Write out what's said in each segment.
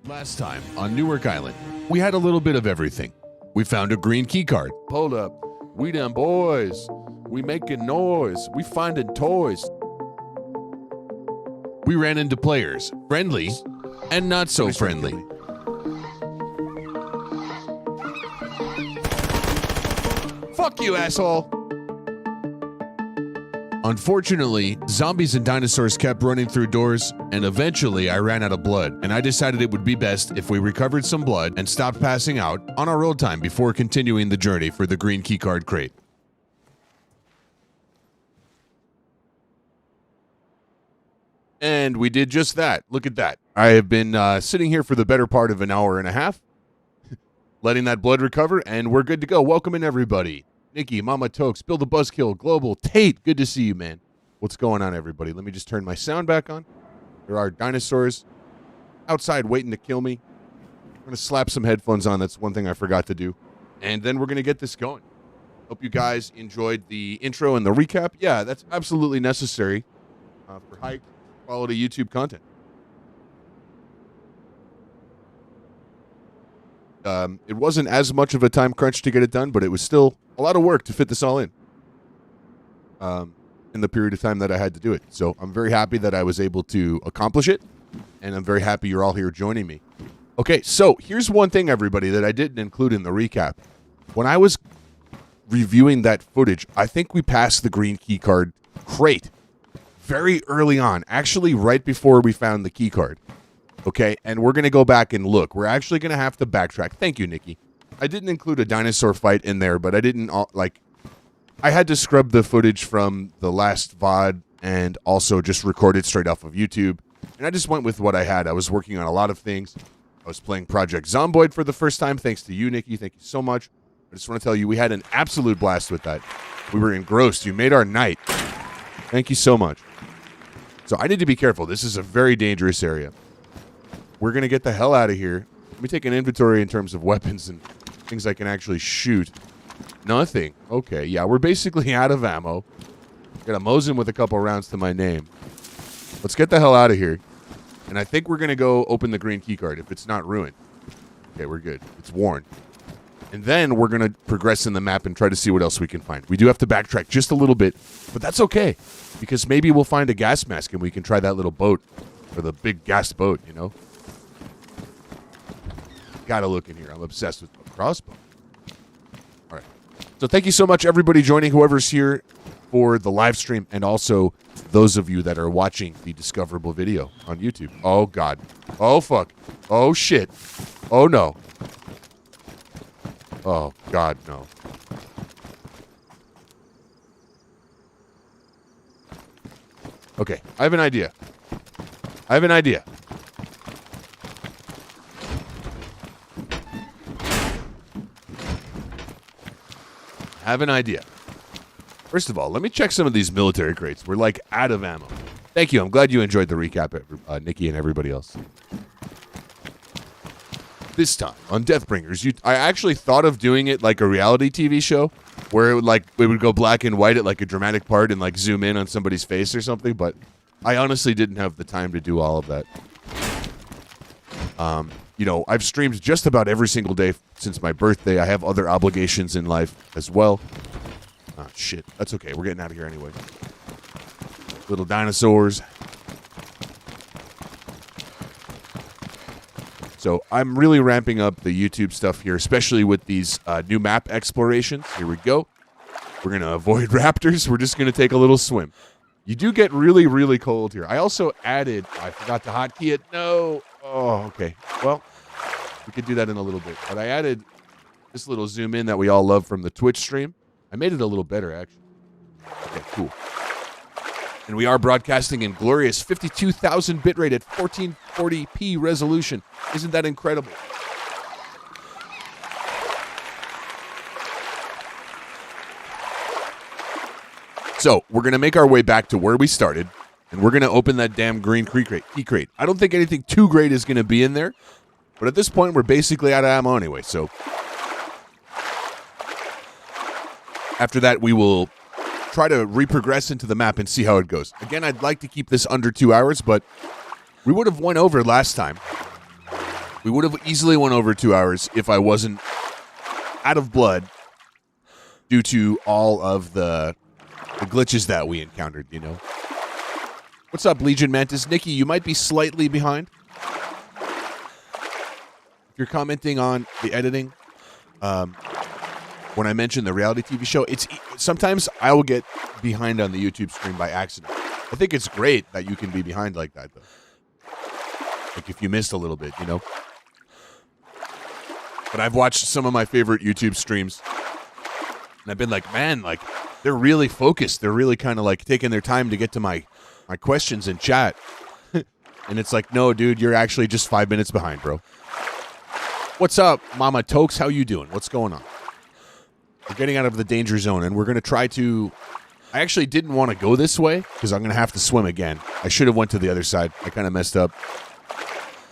Last time on Newark Island, we had a little bit of everything. We found a green key card. Hold up. We them boys. We making noise. We finding toys. We ran into players, friendly and not so friendly. Fuck you, asshole. Unfortunately, zombies and dinosaurs kept running through doors, and eventually I ran out of blood, and I decided it would be best if we recovered some blood and stopped passing out on our road time before continuing the journey for the green keycard crate. And we did just that. Look at that. I have been sitting here for the better part of an hour and a half, letting that blood recover, and we're good to go. Welcome in, everybody. Nikki, Mama Tokes, Bill the Buzzkill, Global, Tate, good to see you, man. What's going on, everybody? Let me just turn my sound back on. There are dinosaurs outside waiting to kill me. I'm going to slap some headphones on. That's one thing I forgot to do. And then we're going to get this going. Hope you guys enjoyed the intro and the recap. Yeah, that's absolutely necessary for high-quality YouTube content. It wasn't as much of a time crunch to get it done, but it was still a lot of work to fit this all in the period of time that I had to do it. So I'm very happy that I was able to accomplish it, and I'm very happy you're all here joining me. Okay, so here's one thing, everybody, that I didn't include in the recap. When I was reviewing that footage, I think we passed the green key card crate very early on, actually right before we found the key card. Okay, and we're going to go back and look. We're actually going to have to backtrack. Thank you, Nikki. I didn't include a dinosaur fight in there, but I didn't, I had to scrub the footage from the last VOD and also just record it straight off of YouTube. And I just went with what I had. I was working on a lot of things. I was playing Project Zomboid for the first time, thanks to you, Nikki. Thank you so much. I just want to tell you, we had an absolute blast with that. We were engrossed. You made our night. Thank you so much. So I need to be careful. This is a very dangerous area. We're going to get the hell out of here. Let me take an inventory in terms of weapons and things I can actually shoot. Nothing. Okay, yeah, we're basically out of ammo. Got a Mosin with a couple rounds to my name. Let's get the hell out of here. And I think we're going to go open the green keycard if it's not ruined. Okay, we're good. It's worn. And then we're going to progress in the map and try to see what else we can find. We do have to backtrack just a little bit, but that's okay. Because maybe we'll find a gas mask and we can try that little boat. Or the big gas boat, you know? Gotta look in here. I'm obsessed with the crossbow. All right. So thank you so much, everybody joining, whoever's here for the live stream, and also those of you that are watching the discoverable video on YouTube. Oh, God. Oh, fuck. Oh, shit. Oh, no. Oh, God, no. Okay, I have an idea. I have an idea. First of all, let me check some of these military crates. We're like out of ammo. Thank you. I'm glad you enjoyed the recap, Nikki and everybody else. This time on Deathbringers, I actually thought of doing it like a reality TV show, where it would go black and white at like a dramatic part and like zoom in on somebody's face or something. But I honestly didn't have the time to do all of that. You know, I've streamed just about every single day since my birthday. I have other obligations in life as well. Ah, shit. That's okay. We're getting out of here anyway. Little dinosaurs. So I'm really ramping up the YouTube stuff here, especially with these new map explorations. Here we go. We're going to avoid raptors. We're just going to take a little swim. You do get really, really cold here. I also added, I forgot to hotkey it. No. Oh, okay. Well, we could do that in a little bit. But I added this little zoom in that we all love from the Twitch stream. I made it a little better, actually. Okay, cool. And we are broadcasting in glorious 52,000 bitrate at 1440p resolution. Isn't that incredible? So, we're going to make our way back to where we started, and we're going to open that damn green key crate. I don't think anything too great is going to be in there, but at this point, we're basically out of ammo anyway, so after that, we will try to reprogress into the map and see how it goes. Again, I'd like to keep this under 2 hours, but we would have won over last time We would have easily went over 2 hours if I wasn't out of blood due to all of the glitches that we encountered, you know. What's up, Legion Mantis? Nikki, you might be slightly behind. If you're commenting on the editing, when I mentioned the reality TV show, sometimes I will get behind on the YouTube stream by accident. I think it's great that you can be behind like that, though. Like if you missed a little bit, you know. But I've watched some of my favorite YouTube streams, and I've been like, man, like they're really focused. They're really kind of like taking their time to get to my questions in chat. And it's like, no, dude, you're actually just 5 minutes behind, bro. What's up, Mama Tokes? How you doing? What's going on? We're getting out of the danger zone, and we're going to try to... I actually didn't want to go this way because I'm going to have to swim again. I should have went to the other side. I kind of messed up.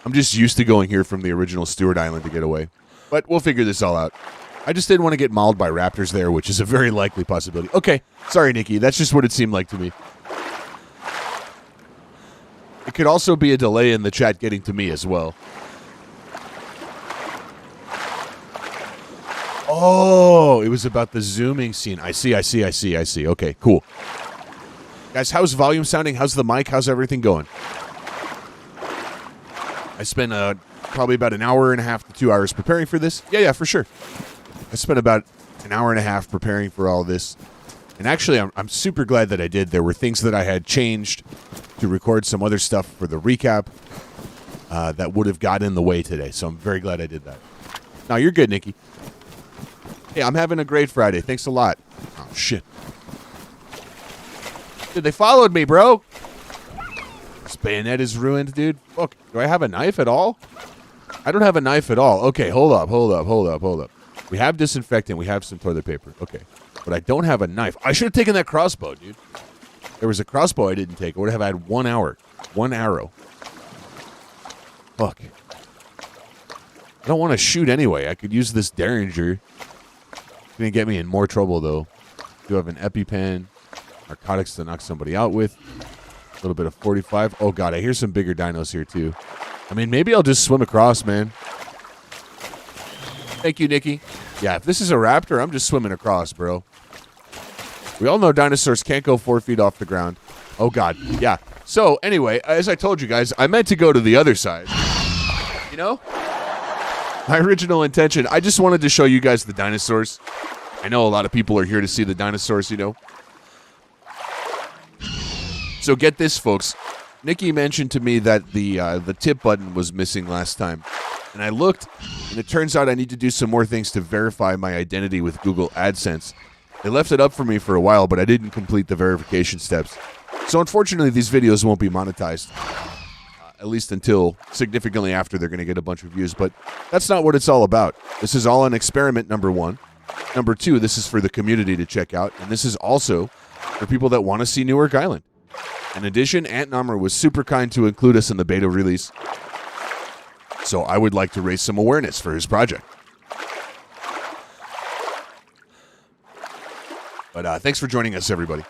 I'm just used to going here from the original Stewart Island to get away. But we'll figure this all out. I just didn't want to get mauled by raptors there, which is a very likely possibility. Okay, sorry, Nikki. That's just what it seemed like to me. It could also be a delay in the chat getting to me as well. Oh, it was about the zooming scene. I see. Okay, cool. Guys, how's volume sounding? How's the mic? How's everything going? I spent probably about an hour and a half to 2 hours preparing for this. Yeah, for sure. I spent about an hour and a half preparing for all this. And actually, I'm super glad that I did. There were things that I had changed to record some other stuff for the recap that would have got in the way today. So I'm very glad I did that. No, you're good, Nikki. Hey, I'm having a great Friday. Thanks a lot. Oh, shit. Dude, they followed me, bro. This bayonet is ruined, dude. Fuck. Do I have a knife at all? I don't have a knife at all. Okay, hold up. We have disinfectant. We have some toilet paper. Okay. But I don't have a knife. I should have taken that crossbow, dude. There was a crossbow I didn't take. I would have had 1 hour. 1 arrow. Fuck. I don't want to shoot anyway. I could use this Derringer. It's going to get me in more trouble, though. Do have an EpiPen. Narcotics to knock somebody out with. A little bit of 45. Oh, God. I hear some bigger dinos here, too. I mean, maybe I'll just swim across, man. Thank you, Nikki. Yeah, if this is a raptor, I'm just swimming across, bro. We all know dinosaurs can't go 4 feet off the ground. Oh, God. Yeah. So, anyway, as I told you guys, I meant to go to the other side. You know? My original intention, I just wanted to show you guys the dinosaurs. I know a lot of people are here to see the dinosaurs, you know. So get this, folks. Nikki mentioned to me that the tip button was missing last time. And I looked, and it turns out I need to do some more things to verify my identity with Google AdSense. They left it up for me for a while, but I didn't complete the verification steps. So unfortunately, these videos won't be monetized. At least until significantly after they're going to get a bunch of views. But that's not what it's all about. This is all an experiment, number one. Number two, this is for the community to check out. And this is also for people that want to see Newark Island. In addition, Ant Number was super kind to include us in the beta release. So I would like to raise some awareness for his project. But thanks for joining us, everybody.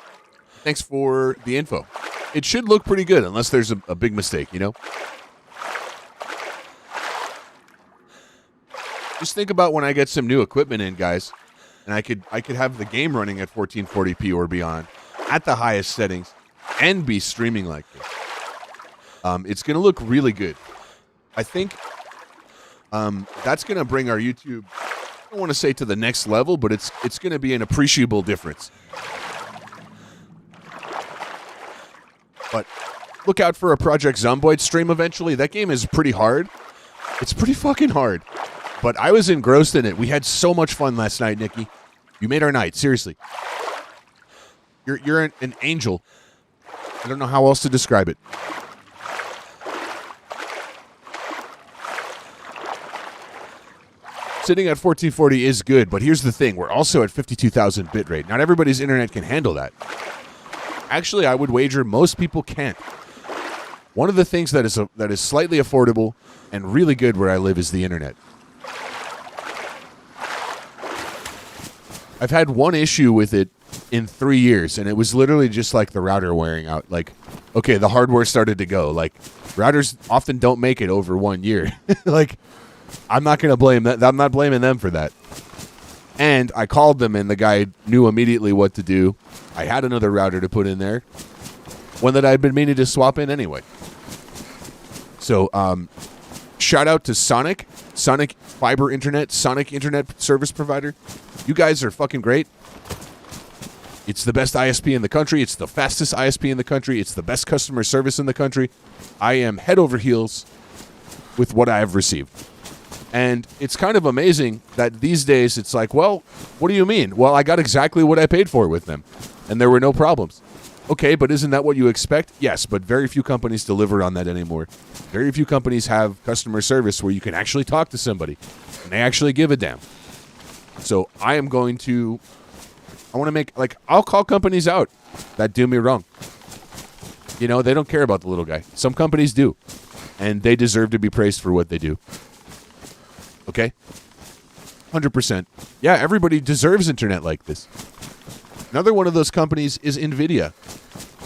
Thanks for the info. It should look pretty good, unless there's a big mistake, you know? Just think about when I get some new equipment in, guys, and I could have the game running at 1440p or beyond at the highest settings and be streaming like this. It's going to look really good. I think that's going to bring our YouTube, I don't want to say to the next level, but it's going to be an appreciable difference. But look out for a Project Zomboid stream eventually. That game is pretty hard. It's pretty fucking hard. But I was engrossed in it. We had so much fun last night, Nikki. You made our night, seriously. You're an angel. I don't know how else to describe it. Sitting at 1440 is good, but here's the thing. We're also at 52,000 bitrate. Not everybody's internet can handle that. Actually, I would wager most people can't. One of the things that is slightly affordable and really good where I live is the internet. I've had one issue with it in 3 years, and it was literally just like the router wearing out. Like, okay, the hardware started to go. Like, routers often don't make it over 1 year. Like, I'm not going to blame that. I'm not blaming them for that. And I called them, and the guy knew immediately what to do. I had another router to put in there, one that I'd been meaning to swap in anyway. So, shout out to Sonic Fiber Internet, Sonic Internet Service Provider. You guys are fucking great. It's the best ISP in the country. It's the fastest ISP in the country. It's the best customer service in the country. I am head over heels with what I have received. And it's kind of amazing that these days it's like, well, what do you mean? Well, I got exactly what I paid for with them, and there were no problems. Okay, but isn't that what you expect? Yes, but very few companies deliver on that anymore. Very few companies have customer service where you can actually talk to somebody, and they actually give a damn. So I want to make, like, I'll call companies out that do me wrong. You know, they don't care about the little guy. Some companies do, and they deserve to be praised for what they do. Okay? 100%. Yeah, everybody deserves internet like this. Another one of those companies is NVIDIA.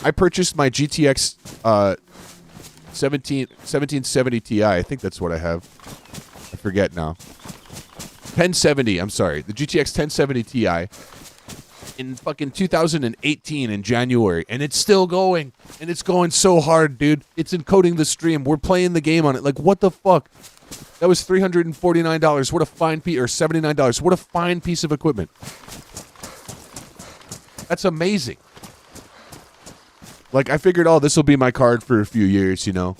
I purchased my GTX 1770 Ti. I think that's what I have. I forget now. 1070, I'm sorry. The GTX 1070 Ti in fucking 2018 in January, and it's still going. And it's going so hard, dude. It's encoding the stream. We're playing the game on it. Like, what the fuck? That was $349. What a fine piece, or $79. What a fine piece of equipment. That's amazing. Like, I figured, oh, this will be my card for a few years, you know.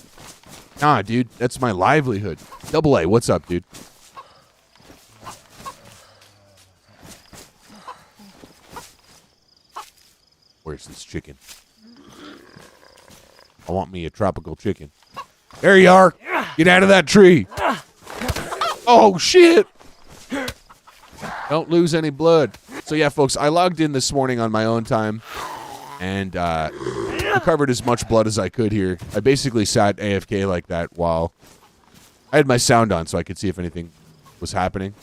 Nah, dude, that's my livelihood. Double A, what's up, dude? Where's this chicken? I want me a tropical chicken. There you are. Get out of that tree. Oh, shit. Don't lose any blood. So, yeah, folks, I logged in this morning on my own time and recovered as much blood as I could here. I basically sat AFK like that while I had my sound on so I could see if anything was happening.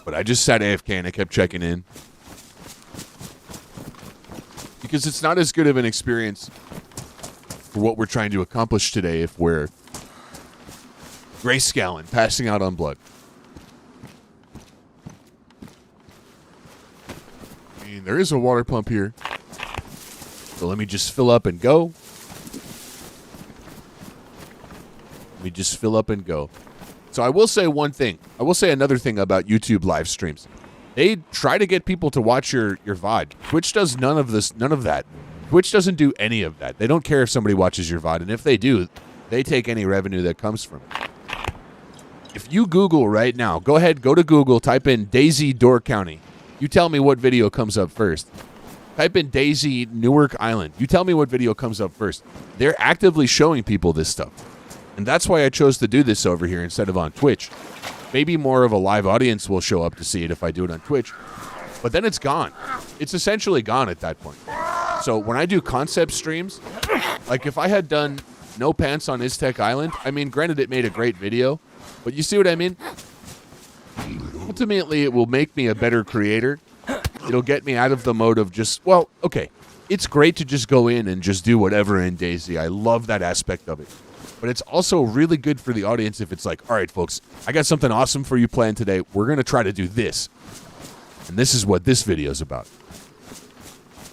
But I just sat AFK and I kept checking in. Because it's not as good of an experience for what we're trying to accomplish today if we're grayscaling, passing out on blood. I mean, there is a water pump here. So let me just fill up and go. Let me just fill up and go. So I will say one thing. I will say another thing about YouTube live streams. They try to get people to watch your VOD. Twitch does none of that. Twitch doesn't do any of that. They don't care if somebody watches your VOD, and if they do, they take any revenue that comes from it. If you Google right now, go ahead, go to Google, type in DayZ Door County. You tell me what video comes up first. Type in DayZ Newark Island. You tell me what video comes up first. They're actively showing people this stuff. And that's why I chose to do this over here instead of on Twitch. Maybe more of a live audience will show up to see it if I do it on Twitch. But then it's gone. It's essentially gone at that point. So when I do concept streams, like if I had done No Pants on Iztec Island, I mean, granted it made a great video, but you see what I mean? Ultimately, it will make me a better creator. It'll get me out of the mode of just, well, okay, it's great to just go in and just do whatever in DayZ. I love that aspect of it. But it's also really good for the audience if it's like, all right, folks, I got something awesome for you planned today. We're going to try to do this. And this is what this video is about.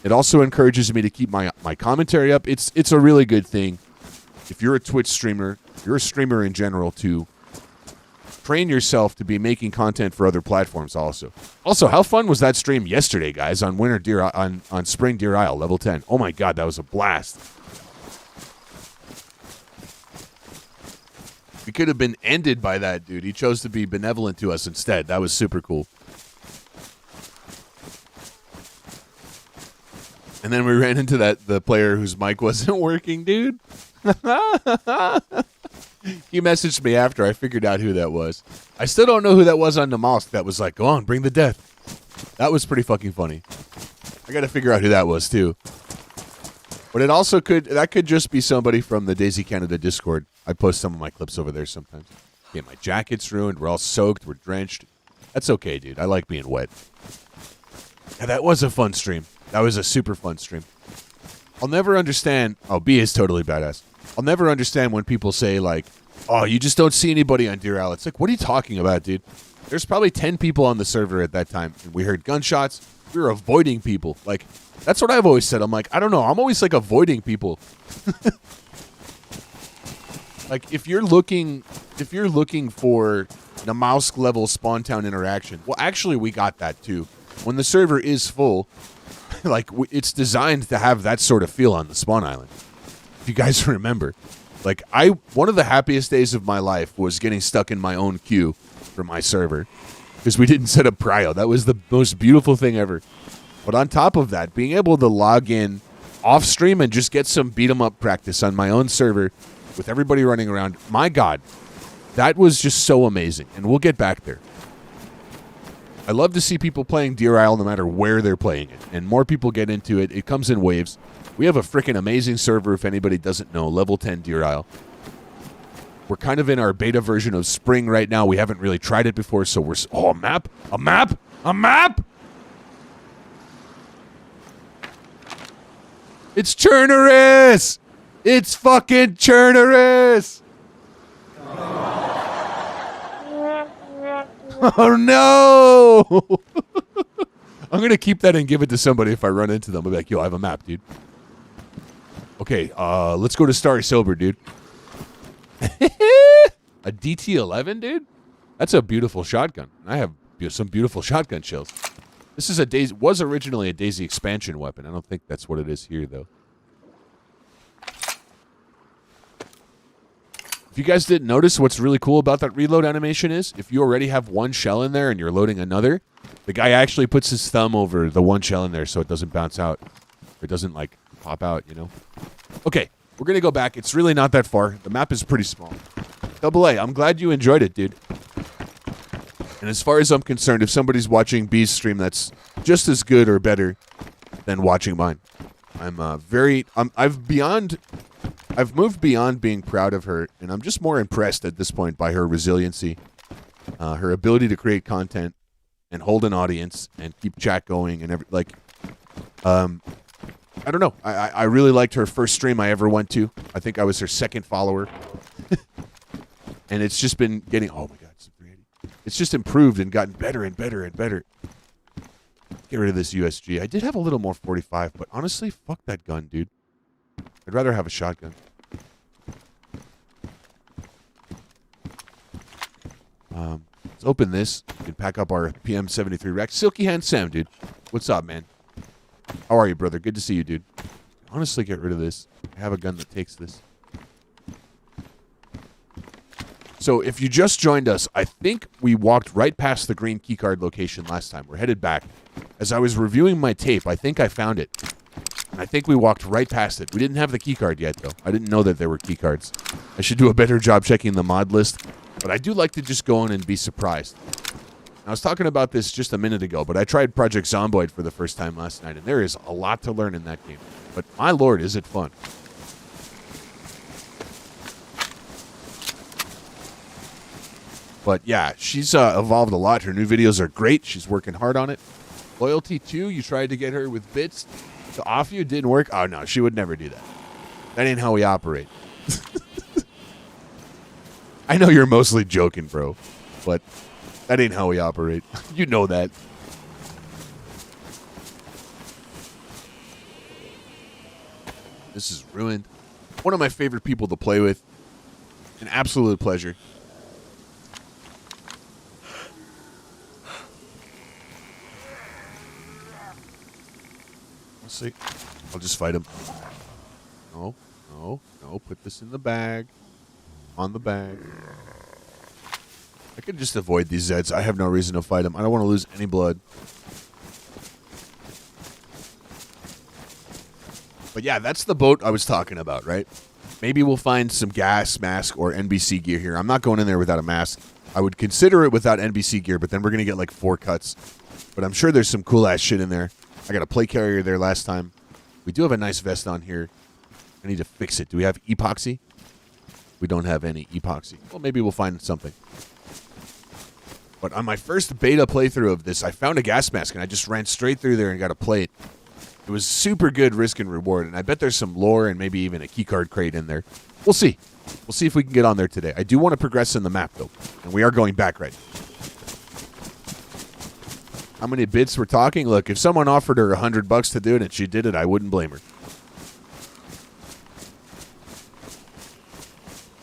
It also encourages me to keep my commentary up. It's a really good thing. If you're a Twitch streamer, if you're a streamer in general, to train yourself to be making content for other platforms also. Also, how fun was that stream yesterday, guys, on on Spring Deer Isle, level 10? Oh my god, that was a blast. We could have been ended by that dude. He chose to be benevolent to us instead. That was super cool. And then we ran into the player whose mic wasn't working, dude. He messaged me after I figured out who that was. I still don't know who that was on the mosque that was like, go on, bring the death. That was pretty fucking funny. I got to figure out who that was, too. But it also that could just be somebody from the DayZ Canada Discord. I post some of my clips over there sometimes. Okay, my jacket's ruined. We're all soaked. We're drenched. That's okay, dude. I like being wet. Yeah, that was a fun stream. That was a super fun stream. I'll never understand. Oh, B is totally badass. I'll never understand when people say, like, oh, you just don't see anybody on Deer Isle. It's like, what are you talking about, dude? There's probably 10 people on the server at that time. And we heard gunshots. We were avoiding people. Like, that's what I've always said. I'm like, I don't know. I'm always, like, avoiding people. Like, if you're looking for Namausk level spawn town interaction, well, actually, we got that, too. When the server is full, like, it's designed to have that sort of feel on the spawn island. If you guys remember. Like, one of the happiest days of my life was getting stuck in my own queue for my server. Because we didn't set up prio. That was the most beautiful thing ever. But on top of that, being able to log in off stream and just get some beat 'em up practice on my own server with everybody running around, my God, that was just so amazing. And we'll get back there. I love to see people playing Deer Isle no matter where they're playing it. And more people get into it. It comes in waves. We have a freaking amazing server, if anybody doesn't know, level 10 Deer Isle. We're kind of in our beta version of Spring right now. We haven't really tried it before, so we're... Oh, a map? A map? A map? It's Churnerous! It's fucking Churnerous! Oh, no! I'm going to keep that and give it to somebody if I run into them. I'll be like, yo, I have a map, dude. Okay, let's go to Starry Silver, dude. A DT-11, dude? That's a beautiful shotgun. I have some beautiful shotgun shells. This is was originally a DayZ expansion weapon. I don't think that's what it is here, though. If you guys didn't notice, what's really cool about that reload animation is, if you already have one shell in there and you're loading another, the guy actually puts his thumb over the one shell in there so it doesn't bounce out. It doesn't, like, pop out, you know? Okay, we're going to go back. It's really not that far. The map is pretty small. Double A, I'm glad you enjoyed it, dude. And as far as I'm concerned, if somebody's watching B's stream, that's just as good or better than watching mine. I've moved beyond being proud of her, and I'm just more impressed at this point by her resiliency, her ability to create content and hold an audience and keep chat going and I don't know. I really liked her first stream I ever went to. I think I was her second follower. And it's just been getting... Oh, my God. It's just improved and gotten better and better and better. Get rid of this USG. I did have a little more 45, but honestly, fuck that gun, dude. I'd rather have a shotgun. Let's open this. We can pack up our PM73 rack. Silky Hand Sam, dude. What's up, man? How are you, brother? Good to see you, dude. Honestly, get rid of this. I have a gun that takes this. So if you just joined us, I think we walked right past the green keycard location last time. We're headed back. As I was reviewing my tape, I think I found it. And I think we walked right past it. We didn't have the keycard yet, though. I didn't know that there were keycards. I should do a better job checking the mod list. But I do like to just go in and be surprised. I was talking about this just a minute ago, but I tried Project Zomboid for the first time last night, and there is a lot to learn in that game. But my lord, is it fun. But yeah, she's evolved a lot. Her new videos are great. She's working hard on it. Loyalty 2, you tried to get her with bits to off you. Didn't work. Oh, no, she would never do that. That ain't how we operate. I know you're mostly joking, bro, but that ain't how we operate. You know that. This is ruined. One of my favorite people to play with. An absolute pleasure. Let's see. I'll just fight him. No, no, no. Put this in the bag. On the bag. I could just avoid these Zeds. I have no reason to fight them. I don't want to lose any blood. But yeah, that's the boat I was talking about, right? Maybe we'll find some gas mask or NBC gear here. I'm not going in there without a mask. I would consider it without NBC gear, but then we're going to get like 4 cuts. But I'm sure there's some cool-ass shit in there. I got a plate carrier there last time. We do have a nice vest on here. I need to fix it. Do we have epoxy? We don't have any epoxy. Well, maybe we'll find something. But on my first beta playthrough of this, I found a gas mask, and I just ran straight through there and got a plate. It was super good risk and reward, and I bet there's some lore and maybe even a keycard crate in there. We'll see. We'll see if we can get on there today. I do want to progress in the map, though, and we are going back right. How many bits we're talking? Look, if someone offered her $100 to do it and she did it, I wouldn't blame her.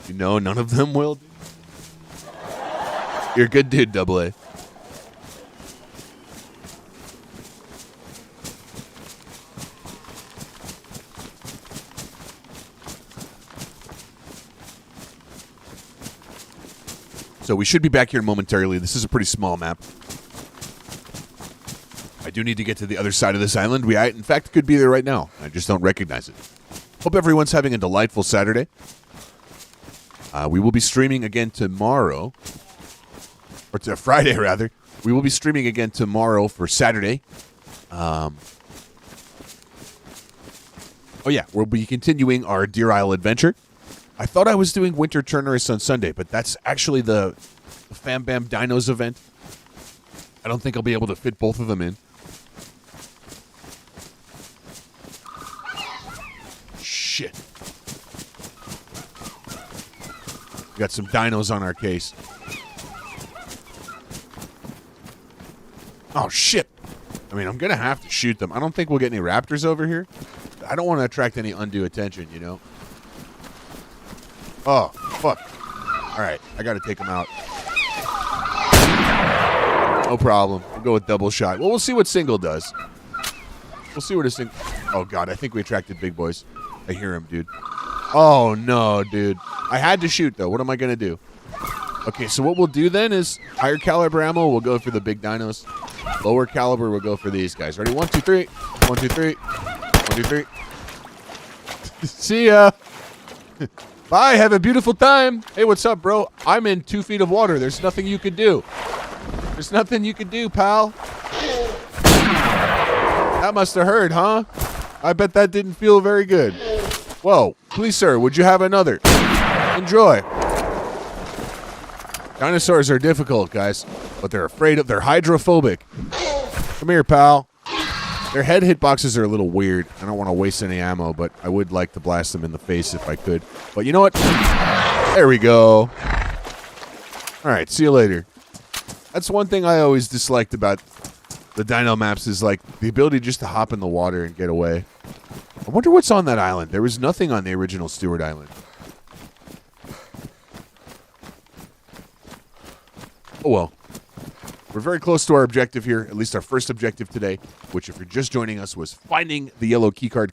You know, none of them will. You're a good dude, Double A. So we should be back here momentarily. This is a pretty small map. I do need to get to the other side of this island. We, in fact, could be there right now. I just don't recognize it. Hope everyone's having a delightful Saturday. We will be streaming again tomorrow. Or to Friday, rather. We will be streaming again tomorrow for Saturday. Oh, yeah. We'll be continuing our Deer Isle adventure. I thought I was doing Winter Turnerus on Sunday, but that's actually the Fam Bam Dinos event. I don't think I'll be able to fit both of them in. Shit. We got some dinos on our case. Oh, shit. I mean, I'm going to have to shoot them. I don't think we'll get any raptors over here. I don't want to attract any undue attention, you know? Oh, fuck. All right, I got to take them out. No problem. We'll go with double shot. Well, we'll see what single does. We'll see what a single... Oh, God, I think we attracted big boys. I hear him, dude. Oh, no, dude. I had to shoot, though. What am I going to do? Okay, so what we'll do then is higher caliber ammo, we'll go for the big dinos. Lower caliber, we'll go for these guys. Ready? 1, 2, 3. 1, 2, 3. 1, 2, 3. See ya. Bye. Have a beautiful time. Hey, what's up, bro? I'm in 2 feet of water. There's nothing you could do. There's nothing you could do, pal. That must have hurt, huh? I bet that didn't feel very good. Whoa. Please, sir, would you have another? Enjoy. Dinosaurs are difficult, guys, but they're hydrophobic. Come here, pal. Their head hitboxes are a little weird. I don't want to waste any ammo, but I would like to blast them in the face if I could. But you know what? There we go. All right, see you later. That's one thing I always disliked about the dino maps is like the ability just to hop in the water and get away. I wonder what's on that island. There was nothing on the original Stewart Island. Oh, well. We're very close to our objective here, at least our first objective today, which if you're just joining us was finding the yellow keycard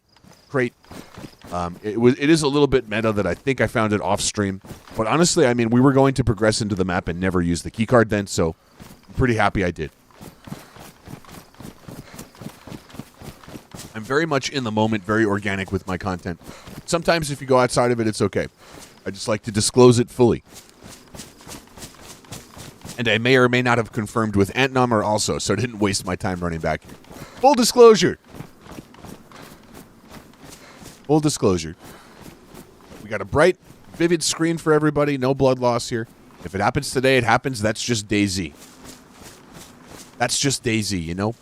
crate. It is a little bit meta that I think I found it off stream. But honestly, I mean, we were going to progress into the map and never use the keycard then, so I'm pretty happy I did. I'm very much in the moment, very organic with my content. Sometimes if you go outside of it, it's okay. I just like to disclose it fully. And I may or may not have confirmed with Antnommer also, so I didn't waste my time running back here. Full disclosure. Full disclosure. We got a bright, vivid screen for everybody. No blood loss here. If it happens today, it happens. That's just DayZ. That's just DayZ, you know?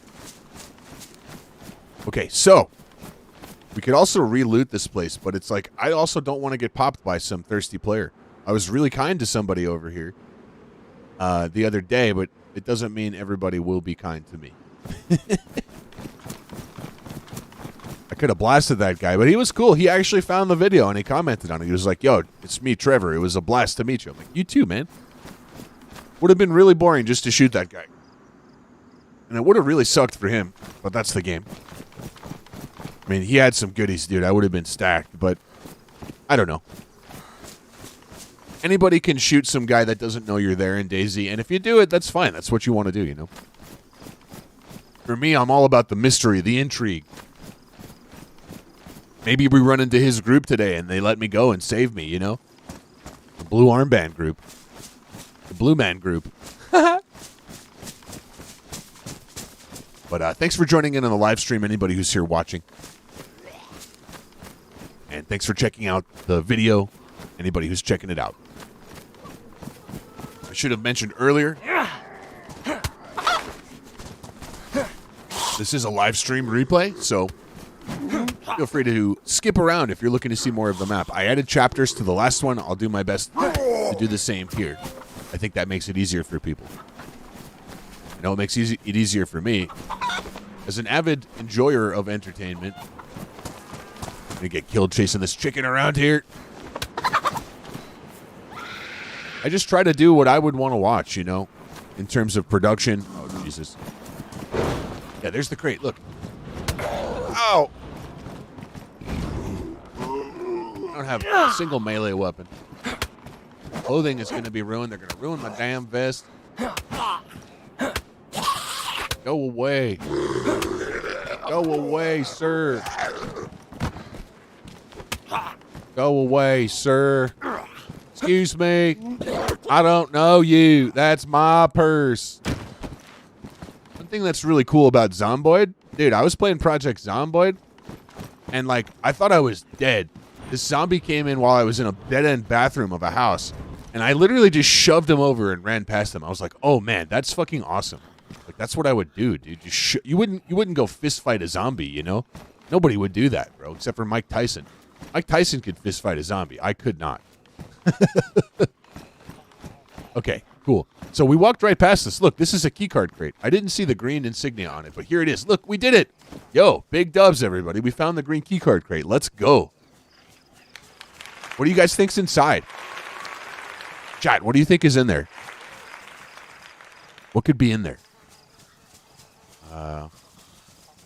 Okay, so we could also re-loot this place, but it's like I also don't want to get popped by some thirsty player. I was really kind to somebody over here the other day, but it doesn't mean everybody will be kind to me. I could have blasted that guy, but he was cool. He actually found the video and he commented on it. He was like, yo, it's me, Trevor. It was a blast to meet you. I'm like, you too, man. Would have been really boring just to shoot that guy. And it would have really sucked for him, but that's the game. I mean, he had some goodies, dude. I would have been stacked, but I don't know. Anybody can shoot some guy that doesn't know you're there in DayZ, and if you do it, that's fine. That's what you want to do, you know? For me, I'm all about the mystery, the intrigue. Maybe we run into his group today, and they let me go and save me, you know? The Blue Armband group. The Blue Man group. But thanks for joining in on the live stream, anybody who's here watching. And thanks for checking out the video, anybody who's checking it out. I should have mentioned earlier, this is a live stream replay, so feel free to skip around if you're looking to see more of the map. I added chapters to the last one. I'll do my best to do the same here. I think that makes it easier for people. I know it makes it easier for me. As an avid enjoyer of entertainment, I'm going to get killed chasing this chicken around here. I just try to do what I would want to watch, you know, in terms of production. Oh, Jesus. Yeah, there's the crate. Look. Ow! I don't have a single melee weapon. Clothing is going to be ruined. They're going to ruin my damn vest. Go away. Go away, sir. Go away, sir. Excuse me. I don't know you. That's my purse. One thing that's really cool about Zomboid, dude, I was playing Project Zomboid, and, like, I thought I was dead. This zombie came in while I was in a dead-end bathroom of a house, and I literally just shoved him over and ran past him. I was like, oh, man, that's fucking awesome. Like, that's what I would do, dude. You wouldn't go fist fight a zombie, you know? Nobody would do that, bro, except for Mike Tyson. Mike Tyson could fist fight a zombie. I could not. Okay, cool. So we walked right past this. Look, this is a keycard crate. I didn't see the green insignia on it, but here it is. Look, we did it. Yo, big dubs, everybody. We found the green keycard crate. Let's go. What do you guys think's inside? Chat, what do you think is in there? What could be in there?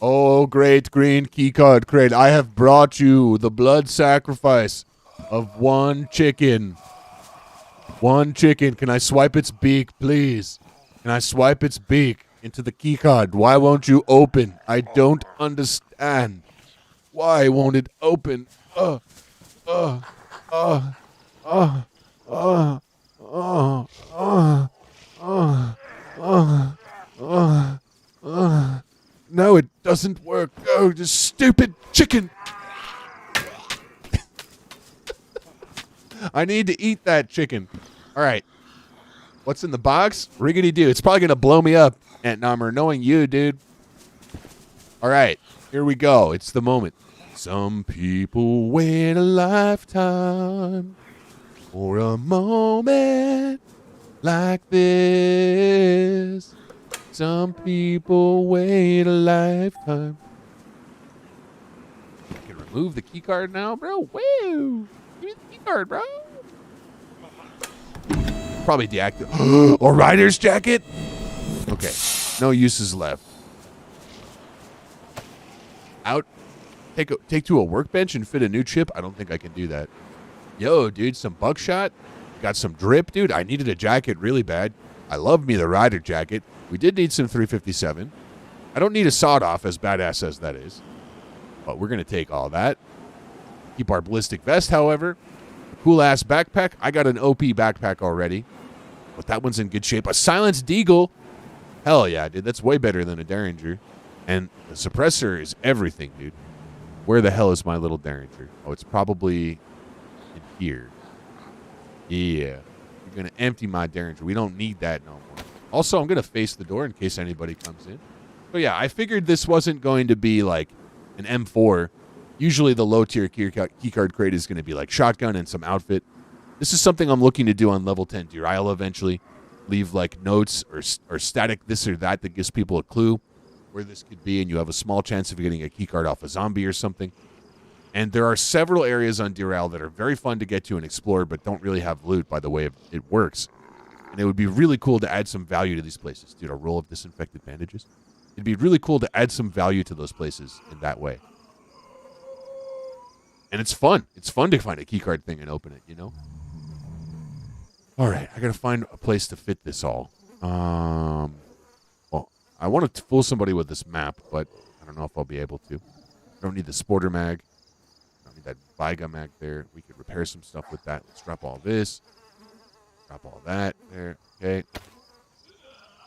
Oh, great green keycard crate. I have brought you the blood sacrifice of one chicken. One chicken. Can I swipe its beak, please? Can I swipe its beak into the keycard? Why won't you open? I don't understand. Why won't it open? No, it doesn't work. Oh, this stupid chicken. I need to eat that chicken. All right. What's in the box? Riggedy-doo. It's probably going to blow me up, Ant Nommer, knowing you, dude. All right. Here we go. It's the moment. Some people wait a lifetime for a moment like this. Some people wait a lifetime. I can remove the keycard now, bro. Woo! Give me the keycard, bro. Probably deactivate. Or rider's jacket? Okay. No uses left. Out. Take to a workbench and fit a new chip? I don't think I can do that. Yo, dude, some buckshot. Got some drip, dude. I needed a jacket really bad. I love me the rider jacket. We did need some 357. I don't need a sawed-off, as badass as that is. But we're going to take all that. Keep our ballistic vest, however. Cool-ass backpack. I got an OP backpack already. But that one's in good shape. A silenced deagle. Hell yeah, dude. That's way better than a Derringer. And the suppressor is everything, dude. Where the hell is my little Derringer? Oh, it's probably in here. Yeah. You're going to empty my Derringer. We don't need that no more. Also, I'm going to face the door in case anybody comes in. So, yeah, I figured this wasn't going to be like an M4. Usually the low-tier keycard crate is going to be like shotgun and some outfit. This is something I'm looking to do on level 10 Deer eventually. Leave like notes or static this or that gives people a clue where this could be, and you have a small chance of getting a keycard off a zombie or something. And there are several areas on Deer that are very fun to get to and explore, but don't really have loot by the way it works. And it would be really cool to add some value to these places. Dude, a roll of disinfected bandages. It'd be really cool to add some value to those places in that way. And it's fun. It's fun to find a keycard thing and open it, you know? All right, I got to find a place to fit this all. Well, I want to fool somebody with this map, but I don't know if I'll be able to. I don't need the Sporter mag. I don't need that Viga mag there. We could repair some stuff with that. Let's drop all this. Drop all that there. Okay.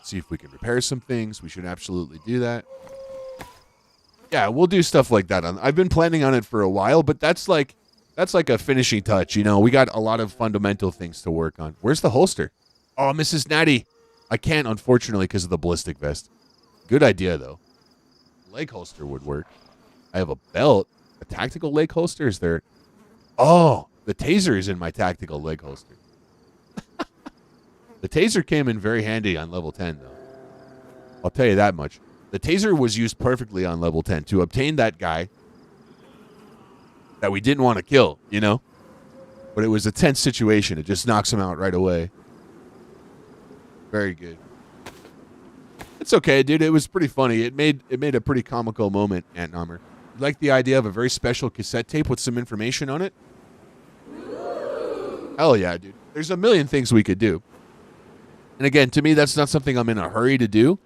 See if we can repair some things. We should absolutely do that. Yeah, we'll do stuff like that. I've been planning on it for a while, but that's like a finishing touch. You know, we got a lot of fundamental things to work on. Where's the holster? Oh, Mrs. Natty. I can't, unfortunately, because of the ballistic vest. Good idea, though. Leg holster would work. I have a belt. A tactical leg holster? Is there... Oh, the taser is in my tactical leg holster. The taser came in very handy on level 10, though. I'll tell you that much. The taser was used perfectly on level 10 to obtain that guy that we didn't want to kill, you know? But it was a tense situation. It just knocks him out right away. Very good. It's okay, dude. It was pretty funny. It made a pretty comical moment, Ant Nommer. You like the idea of a very special cassette tape with some information on it? Hell yeah, dude. There's a million things we could do. And again, to me, that's not something I'm in a hurry to do.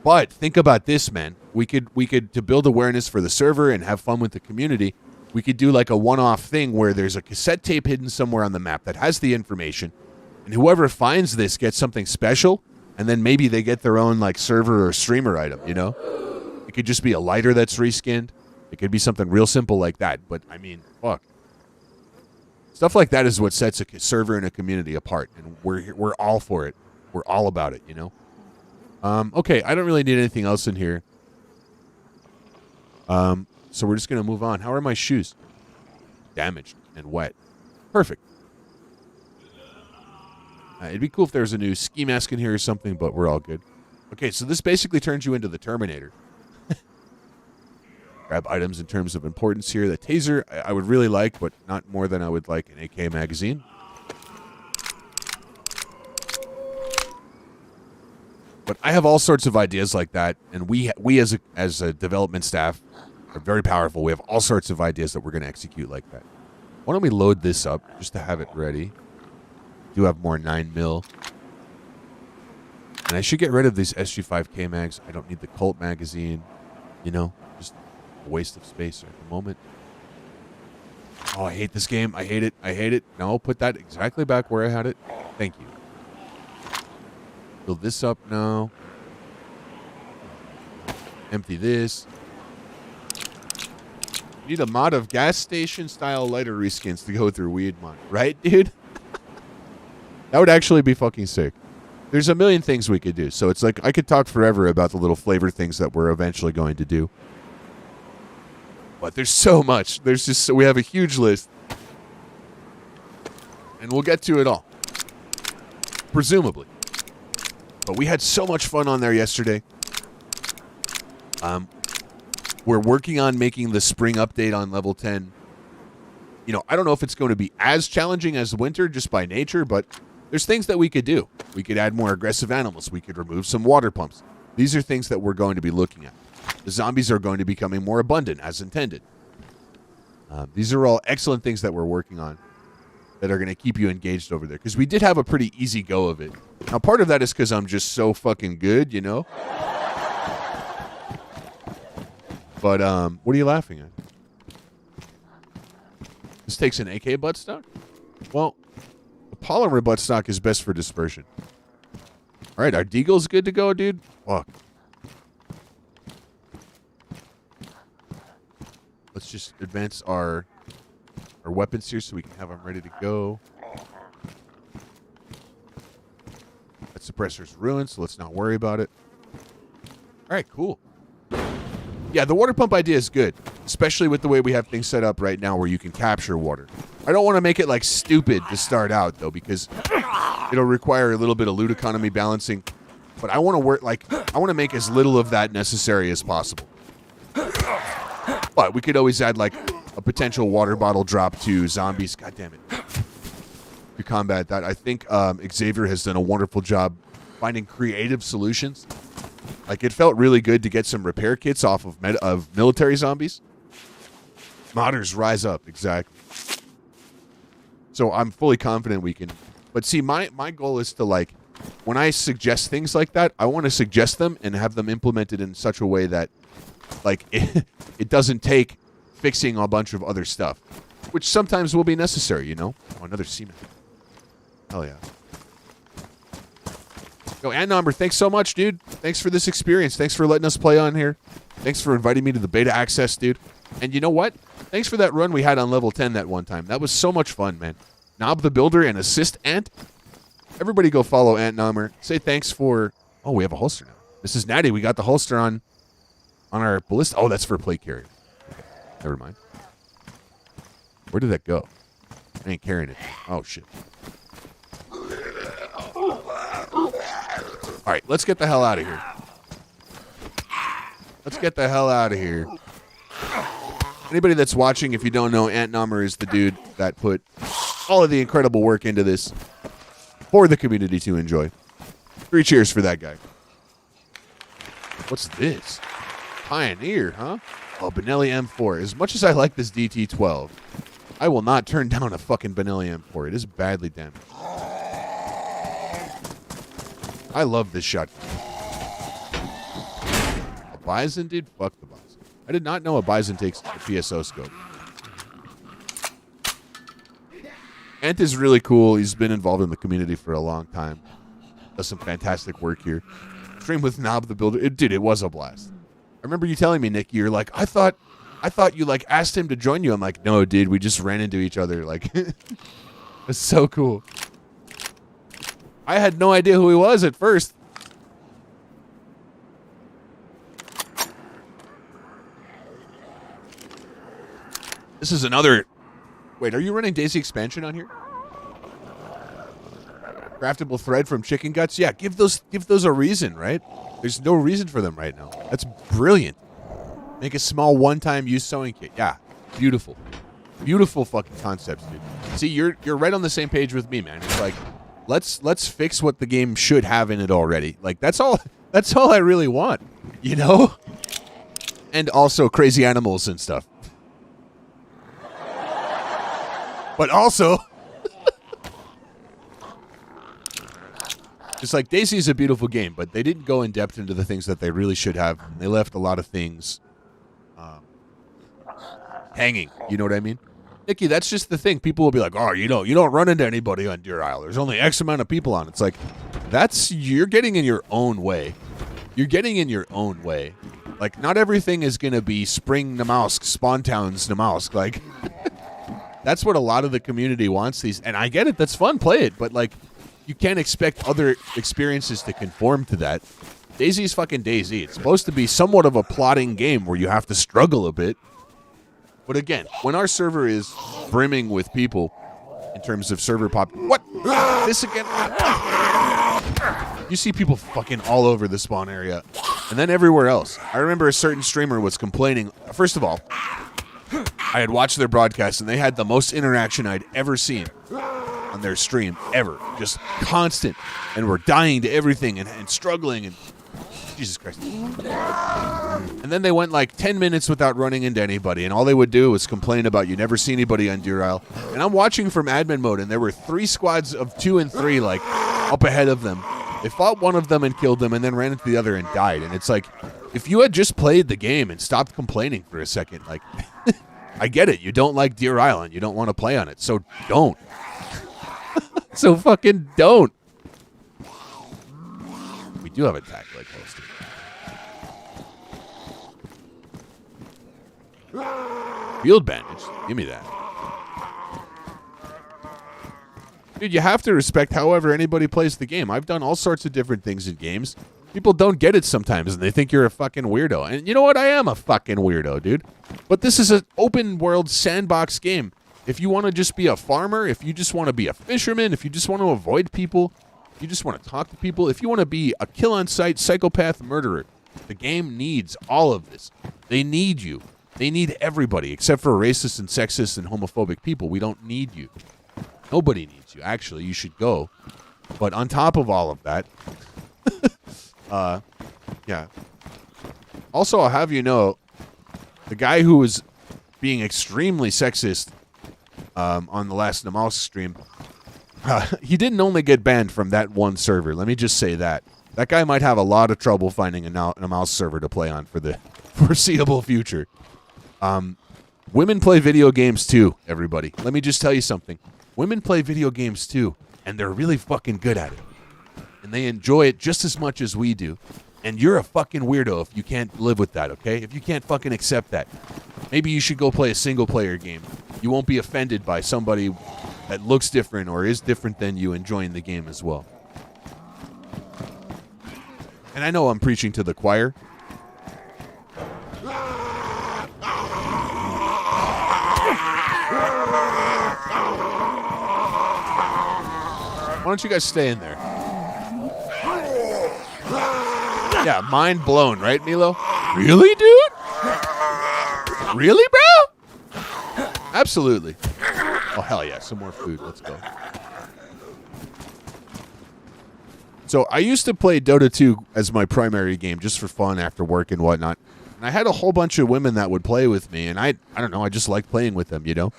But think about this, man. We could to build awareness for the server and have fun with the community, we could do like a one-off thing where there's a cassette tape hidden somewhere on the map that has the information, and whoever finds this gets something special, and then maybe they get their own like server or streamer item, you know? It could just be a lighter that's reskinned. It could be something real simple like that. But I mean, fuck. Stuff like that is what sets a server and a community apart, and we're all for it. We're all about it, you know? Okay, I don't really need anything else in here. So we're just going to move on. How are my shoes? Damaged and wet. Perfect. It'd be cool if there was a new ski mask in here or something, but we're all good. Okay, so this basically turns you into the Terminator. Grab items in terms of importance here. The taser, I would really like, but not more than I would like an AK magazine. But I have all sorts of ideas like that, and we as a development staff are very powerful. We have all sorts of ideas that we're going to execute like that. Why don't we load this up just to have it ready? Do have more 9mm. And I should get rid of these SG5K mags. I don't need the Colt magazine. You know, just a waste of space at the moment. Oh, I hate this game. I hate it. I hate it. No, put that exactly back where I had it. Thank you. Fill this up now. Empty this. You need a mod of gas station style lighter reskins to go through weed mod. Right, dude? That would actually be fucking sick. There's a million things we could do. So it's like I could talk forever about the little flavor things that we're eventually going to do. But there's so much. There's just, we have a huge list. And we'll get to it all. Presumably. But we had so much fun on there yesterday. We're working on making the spring update on level 10. You know, I don't know if it's going to be as challenging as winter just by nature, but there's things that we could do. We could add more aggressive animals. We could remove some water pumps. These are things that we're going to be looking at. The zombies are going to be becoming more abundant as intended. These are all excellent things that we're working on that are going to keep you engaged over there. Because we did have a pretty easy go of it. Now, part of that is because I'm just so fucking good, you know? But, what are you laughing at? This takes an AK buttstock? Well, the polymer buttstock is best for dispersion. All right, our deagle's good to go, dude. Fuck. Let's just advance our weapons here so we can have them ready to go. That suppressor's ruined, so let's not worry about it. All right, cool. Yeah, the water pump idea is good, especially with the way we have things set up right now where you can capture water. I don't want to make it, like, stupid to start out, though, because it'll require a little bit of loot economy balancing. But I want to work, like, I want to make as little of that necessary as possible. But we could always add, like, a potential water bottle drop to zombies. God damn it. To combat that. I think Xavier has done a wonderful job finding creative solutions. Like, it felt really good to get some repair kits off of military zombies. Modders rise up, exactly. So I'm fully confident we can. But see, my goal is to, like, when I suggest things like that, I want to suggest them and have them implemented in such a way that, like, it doesn't take fixing a bunch of other stuff, which sometimes will be necessary, you know? Oh, another seaman. Hell yeah. Yo, Ant Nommer, thanks so much, dude. Thanks for this experience. Thanks for letting us play on here. Thanks for inviting me to the beta access, dude. And you know what? Thanks for that run we had on level 10 that one time. That was so much fun, man. Knob the Builder and Assist Ant. Everybody go follow Ant Nommer. Say thanks for... Oh, we have a holster now. This is Natty. We got the holster on our ballista. Oh, that's for plate carrier. Never mind. Where did that go? I ain't carrying it. Oh, shit. All right, let's get the hell out of here. Let's get the hell out of here. Anybody that's watching, if you don't know, Ant Number is the dude that put all of the incredible work into this for the community to enjoy. 3 cheers for that guy. What's this? Pioneer, huh? Oh, Benelli M4. As much as I like this DT-12, I will not turn down a fucking Benelli M4. It is badly damaged. I love this shotgun. A Bison, dude? Fuck the Bison. I did not know a Bison takes a PSO scope. Ant is really cool. He's been involved in the community for a long time. Does some fantastic work here. Stream with Knob the Builder. Dude, it was a blast. I remember you telling me, Nick, you're like, I thought you like asked him to join you. I'm like, no, dude, we just ran into each other. Like, it's so cool. I had no idea who he was at first. This is another... Wait, are you running DayZ expansion on here? Craftable thread from chicken guts? Yeah, give those a reason, right? There's no reason for them right now. That's brilliant. Make a small one-time use sewing kit. Yeah, beautiful. Beautiful fucking concepts, dude. See, you're right on the same page with me, man. It's like, let's fix what the game should have in it already. Like, that's all I really want, you know? And also crazy animals and stuff. But also, it's like DayZ is a beautiful game, but they didn't go in depth into the things that they really should have. And they left a lot of things hanging. You know what I mean? Nikki, that's just the thing. People will be like, oh, you don't run into anybody on Deer Isle. There's only X amount of people on it. It's like, you're getting in your own way. You're getting in your own way. Like, not everything is going to be Spring Namalsk, Spawn Towns Namalsk. Like, that's what a lot of the community wants these. And I get it. That's fun. Play it. But, like, you can't expect other experiences to conform to that. DayZ's fucking DayZ. It's supposed to be somewhat of a plotting game where you have to struggle a bit. But again, when our server is brimming with people in terms of server pop... What? This again? You see people fucking all over the spawn area. And then everywhere else. I remember a certain streamer was complaining. First of all, I had watched their broadcast and they had the most interaction I'd ever seen on their stream ever. Just constant. And we're dying to everything and struggling and... Jesus Christ. And then they went like 10 minutes without running into anybody, and all they would do was complain about you never see anybody on Deer Isle. And I'm watching from admin mode, and there were 3 squads of 2 and 3 like up ahead of them. They fought one of them and killed them, and then ran into the other and died. And it's like, if you had just played the game and stopped complaining for a second, like, I get it. You don't like Deer Island. You don't want to play on it. So don't. So fucking don't. We do have a tag-like poster. Field bandage? Give me that. Dude, you have to respect however anybody plays the game. I've done all sorts of different things in games. People don't get it sometimes, and they think you're a fucking weirdo. And you know what? I am a fucking weirdo, dude. But this is an open-world sandbox game. If you want to just be a farmer, if you just want to be a fisherman, if you just want to avoid people, if you just want to talk to people, if you want to be a kill-on-sight psychopath murderer, the game needs all of this. They need you. They need everybody, except for racist and sexist and homophobic people. We don't need you. Nobody needs you. Actually, you should go. But on top of all of that, yeah. Also, I'll have you know, the guy who was being extremely sexist on the last Namalsk stream, he didn't only get banned from that one server. Let me just say that. That guy might have a lot of trouble finding a Namalsk server to play on for the foreseeable future. Women play video games too, everybody. Let me just tell you something. Women play video games too, and they're really fucking good at it. And they enjoy it just as much as we do. And you're a fucking weirdo if you can't live with that, okay? If you can't fucking accept that. Maybe you should go play a single-player game. You won't be offended by somebody that looks different or is different than you enjoying the game as well. And I know I'm preaching to the choir. Why don't you guys stay in there? Yeah, mind blown, right, Milo? Really, dude? Really, bro? Absolutely. Oh, hell yeah. Some more food. Let's go. So I used to play Dota 2 as my primary game just for fun after work and whatnot. And I had a whole bunch of women that would play with me. And I don't know, I just liked playing with them, you know?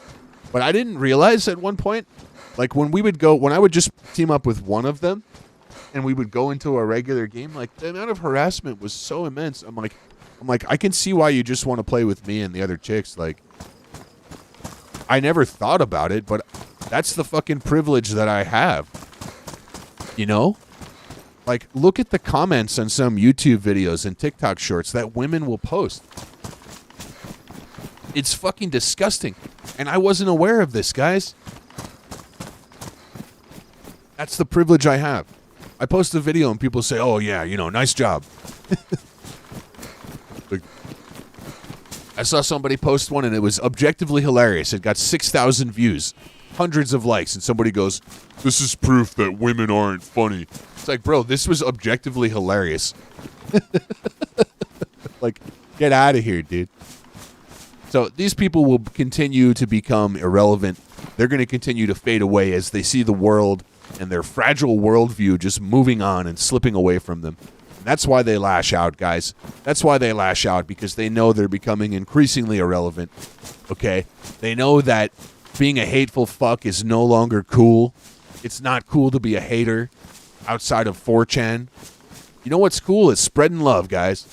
But I didn't realize at one point, like when I would just team up with one of them and we would go into a regular game, like the amount of harassment was so immense. I'm like, I can see why you just want to play with me and the other chicks. Like, I never thought about it, but that's the fucking privilege that I have. You know? Like, look at the comments on some YouTube videos and TikTok shorts that women will post. It's fucking disgusting. And I wasn't aware of this, guys. That's the privilege I have. I post a video and people say, oh, yeah, you know, nice job. I saw somebody post one and it was objectively hilarious. It got 6,000 views, hundreds of likes, and somebody goes, this is proof that women aren't funny. It's like, bro, this was objectively hilarious. Like, get out of here, dude. So these people will continue to become irrelevant. They're going to continue to fade away as they see the world and their fragile worldview just moving on and slipping away from them. That's why they lash out, guys. That's why they lash out, because they know they're becoming increasingly irrelevant, okay? They know that being a hateful fuck is no longer cool. It's not cool to be a hater outside of 4chan. You know what's cool? Is spreading love, guys.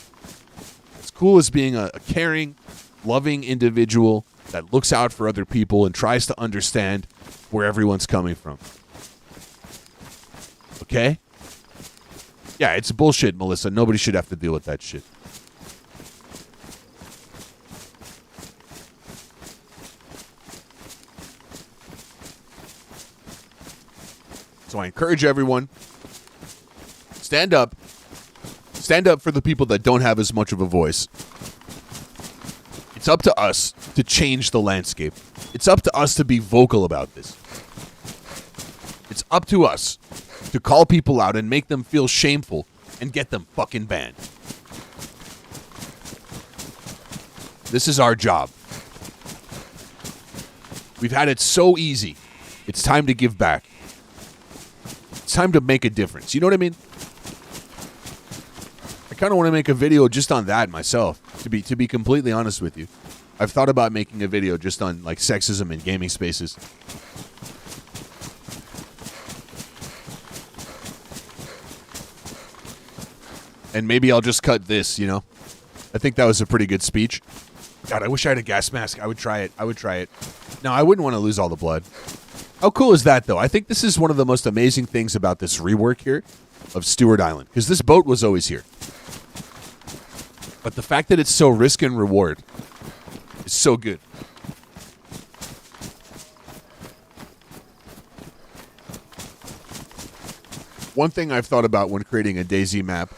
What's cool is being a caring, loving individual that looks out for other people and tries to understand where everyone's coming from. Okay? Yeah, it's bullshit, Melissa. Nobody should have to deal with that shit. So I encourage everyone, stand up. Stand up for the people that don't have as much of a voice. It's up to us to change the landscape. It's up to us to be vocal about this. It's up to us to call people out and make them feel shameful and get them fucking banned. This is our job. We've had it so easy. It's time to give back. It's time to make a difference. You know what I mean? I kind of want to make a video just on that myself, to be completely honest with you. I've thought about making a video just on like sexism in gaming spaces. And maybe I'll just cut this, you know? I think that was a pretty good speech. God, I wish I had a gas mask. I would try it. No, I wouldn't want to lose all the blood. How cool is that, though? I think this is one of the most amazing things about this rework here of Stewart Island, because this boat was always here. But the fact that it's so risk and reward is so good. One thing I've thought about when creating a DayZ map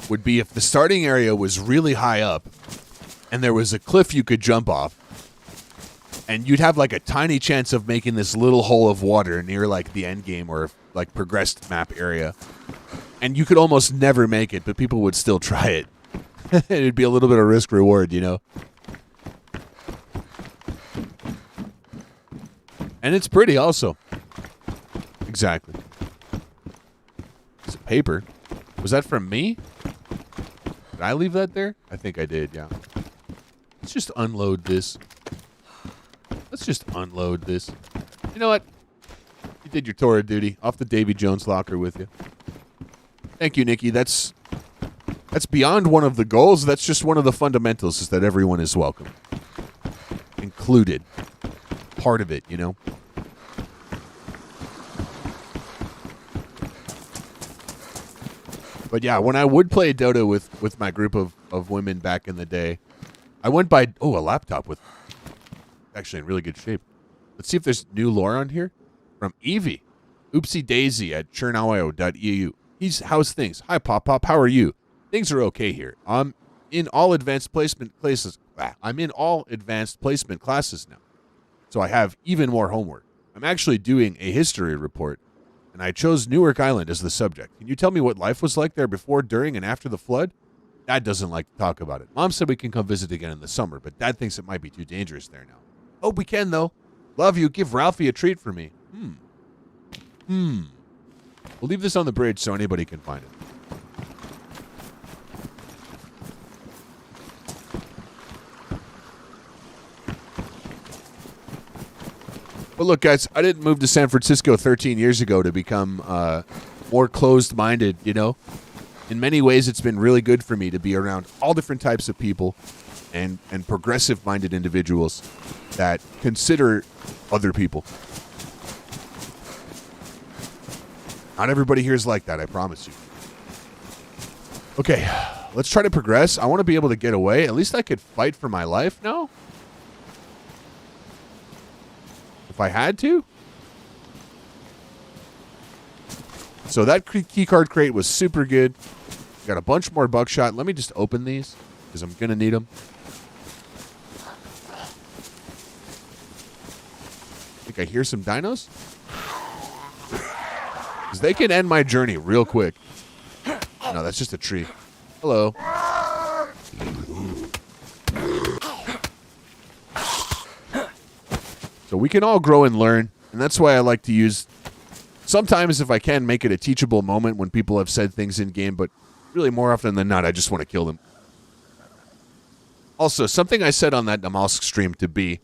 would be if the starting area was really high up and there was a cliff you could jump off, and you'd have like a tiny chance of making this little hole of water near like the end game or like progressed map area. And you could almost never make it, but people would still try it. It'd be a little bit of risk reward, you know? And it's pretty also. Exactly. It's a paper. Was that from me? Did I leave that there? I think I did, yeah. Let's just unload this. You know what? You did your Torah duty. Off the Davy Jones locker with you. Thank you, Nikki. That's beyond one of the goals. That's just one of the fundamentals, is that everyone is welcome. Included. Part of it, you know? But yeah, when I would play Dota with my group of women back in the day, I went by, a laptop with, actually in really good shape. Let's see if there's new lore on here. From Evie. Oopsie Daisy at churnauio.eu. How's things? Hi, Pop. How are you? Things are okay here. I'm in all advanced placement classes. I'm in all advanced placement classes now. So I have even more homework. I'm actually doing a history report. and I chose Newark Island as the subject. Can you tell me what life was like there before, during, and after the flood? Dad doesn't like to talk about it. Mom said we can come visit again in the summer, but Dad thinks it might be too dangerous there now. Hope we can, though. Love you. Give Ralphie a treat for me. We'll leave this on the bridge so anybody can find it. But look, guys, I didn't move to San Francisco 13 years ago to become more closed-minded, you know? In many ways, it's been really good for me to be around all different types of people and progressive-minded individuals that consider other people. Not everybody here is like that, I promise you. Okay, let's try to progress. I want to be able to get away. At least I could fight for my life now. If I had to. So that keycard crate was super good. Got a bunch more buckshot. Let me just open these because I'm going to need them. I think I hear some dinos. Because they can end my journey real quick. No, that's just a tree. Hello. So we can all grow and learn. And that's why I like to use... Sometimes, if I can, make it a teachable moment when people have said things in-game. But really, more often than not, I just want to kill them. Also, something I said on that Namalsk stream to be...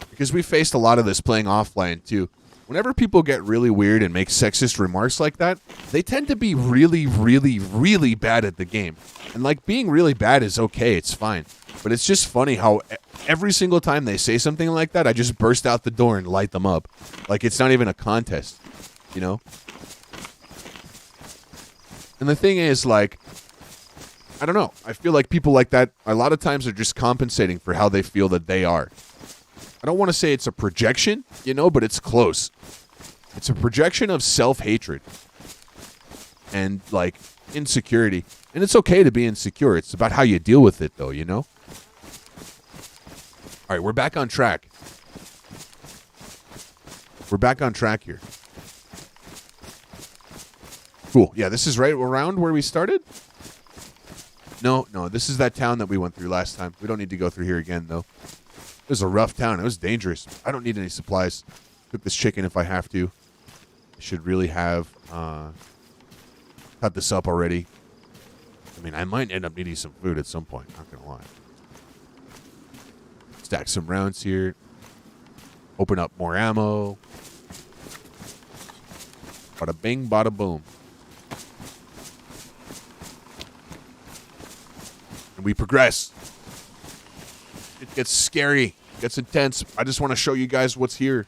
Because we faced a lot of this playing offline, too. Whenever people get really weird and make sexist remarks like that, they tend to be really, really, really bad at the game. And, like, being really bad is okay. It's fine. But it's just funny how every single time they say something like that, I just burst out the door and light them up. Like, it's not even a contest, you know? And the thing is, like, I don't know. I feel like people like that, a lot of times, are just compensating for how they feel that they are. I don't want to say it's a projection, you know, but it's close. It's a projection of self-hatred and, like, insecurity. And it's okay to be insecure. It's about how you deal with it, though, you know? All right, we're back on track. We're back on track here. Cool. Yeah, this is right around where we started? No, this is that town that we went through last time. We don't need to go through here again, though. It was a rough town. It was dangerous. I don't need any supplies. Cook this chicken if I have to. I should really have cut this up already. I mean, I might end up needing some food at some point. Not going to lie. Stack some rounds here. Open up more ammo. Bada bing, bada boom. And we progress. It gets scary. It gets intense. I just want to show you guys what's here.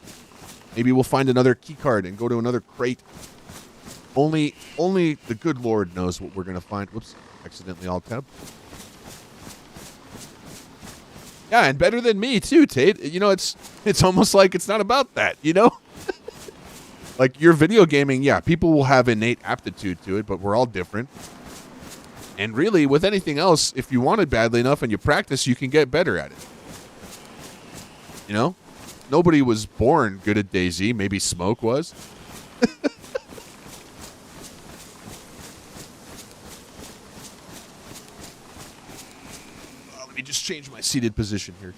Maybe we'll find another key card and go to another crate. Only the good Lord knows what we're going to find. Whoops. Accidentally alt-tab. Yeah, and better than me, too, Tate. You know, it's almost like it's not about that, you know? Like, your video gaming, yeah, people will have innate aptitude to it, but we're all different. And really, with anything else, if you want it badly enough and you practice, you can get better at it. You know? Nobody was born good at DayZ. Maybe Smoke was. Let me just change my seated position here.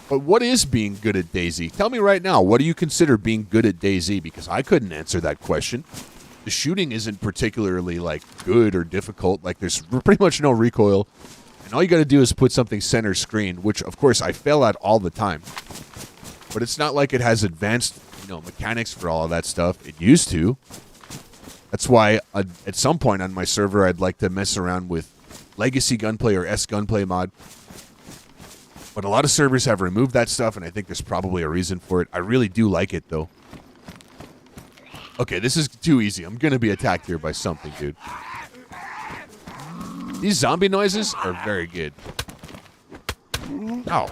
But what is being good at DayZ? Tell me right now, what do you consider being good at DayZ? Because I couldn't answer that question. The shooting isn't particularly, like, good or difficult. Like, there's pretty much no recoil. And all you got to do is put something center screen, which, of course, I fail at all the time. But it's not like it has advanced, you know, mechanics for all of that stuff. It used to. That's why, at some point on my server, I'd like to mess around with Legacy Gunplay or S Gunplay mod. But a lot of servers have removed that stuff, and I think there's probably a reason for it. I really do like it, though. Okay, this is too easy. I'm going to be attacked here by something, dude. These zombie noises are very good. Ow.